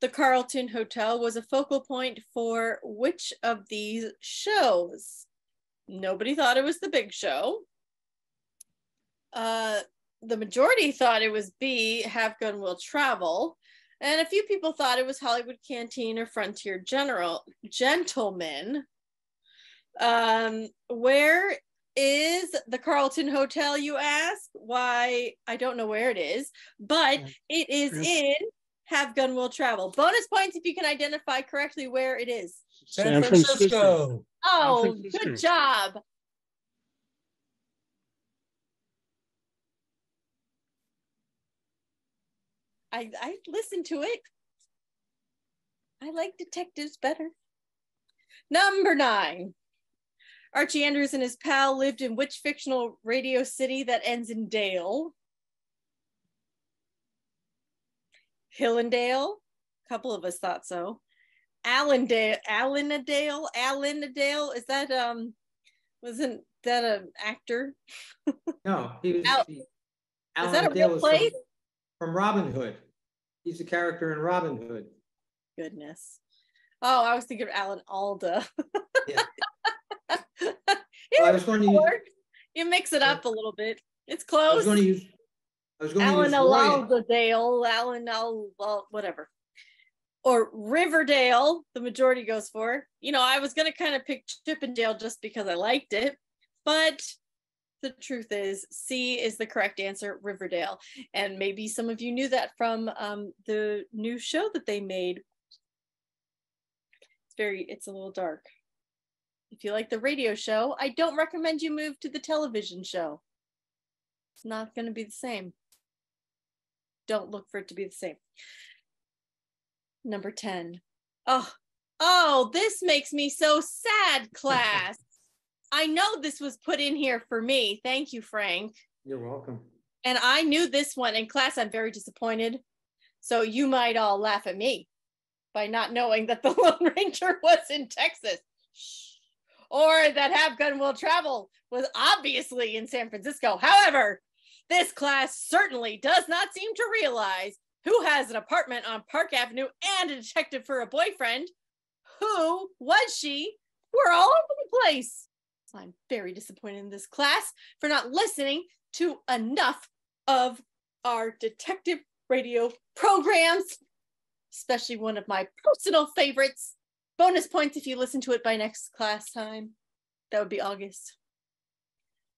The Carlton Hotel was a focal point for which of these shows? Nobody thought it was The Big Show. The majority thought it was B, Have Gun Will Travel. And a few people thought it was Hollywood Canteen or Frontier Gentlemen. Where is the Carlton Hotel, you ask? Why, I don't know where it is, but it is in Have Gun Will Travel. Bonus points if you can identify correctly where it is. San Francisco. Oh, San Francisco. Good job. I listened to it. I like detectives better. Number 9. Archie Andrews and his pal lived in which fictional radio city that ends in Dale? Hillendale. A couple of us thought so. Alanadale. Is that wasn't that an actor? No, he was. Is that a real place? From Robin Hood. He's a character in Robin Hood. Goodness. Oh, I was thinking of Alan Alda. Yeah. Well, I was going to use. You mix it up a little bit. It's close. I was going to use. Alan Alderdale, whatever. Or Riverdale, the majority goes for. You know, I was going to kind of pick Chippendale just because I liked it, but the truth is C is the correct answer, Riverdale. And maybe some of you knew that from the new show that they made. It's a little dark. If you like the radio show, I don't recommend you move to the television show. It's not going to be the same. Don't look for it to be the same. Number 10. Oh, this makes me so sad, class. I know this was put in here for me. Thank you, Frank. You're welcome. And I knew this one in class. I'm very disappointed. So you might all laugh at me by not knowing that the Lone Ranger was in Texas. Or that Have Gun Will Travel was obviously in San Francisco. However, this class certainly does not seem to realize who has an apartment on Park Avenue and a detective for a boyfriend. Who was she? We're all over the place. So I'm very disappointed in this class for not listening to enough of our detective radio programs, especially one of my personal favorites. Bonus points if you listen to it by next class time. That would be August.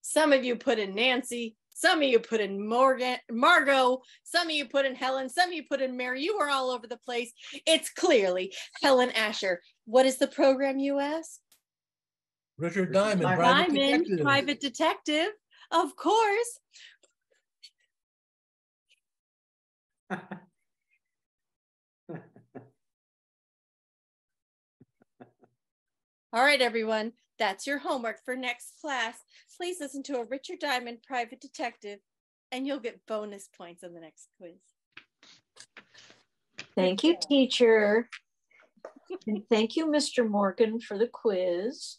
Some of you put in Nancy. Some of you put in Margot. Some of you put in Helen. Some of you put in Mary. You were all over the place. It's clearly Helen Asher. What is the program, you ask? Richard Diamond, Private Detective. Of course. All right, everyone. That's your homework for next class. Please listen to a Richard Diamond Private Detective, and you'll get bonus points on the next quiz. Thank you, teacher. And thank you, Mr. Morgan, for the quiz.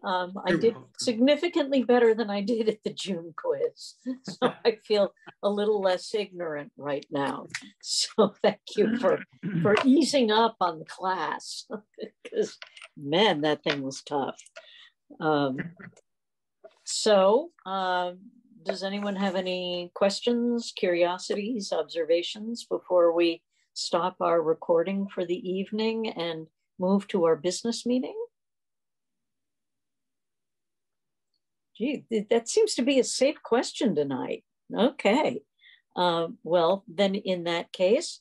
I did significantly better than I did at the June quiz. So I feel a little less ignorant right now. So thank you for easing up on the class, because man, that thing was tough. Does anyone have any questions, curiosities, observations before we stop our recording for the evening and move to our business meeting? Gee, that seems to be a safe question tonight. Okay. Well, then in that case,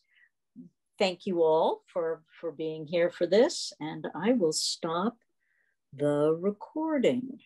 thank you all for being here for this, and I will stop the recording.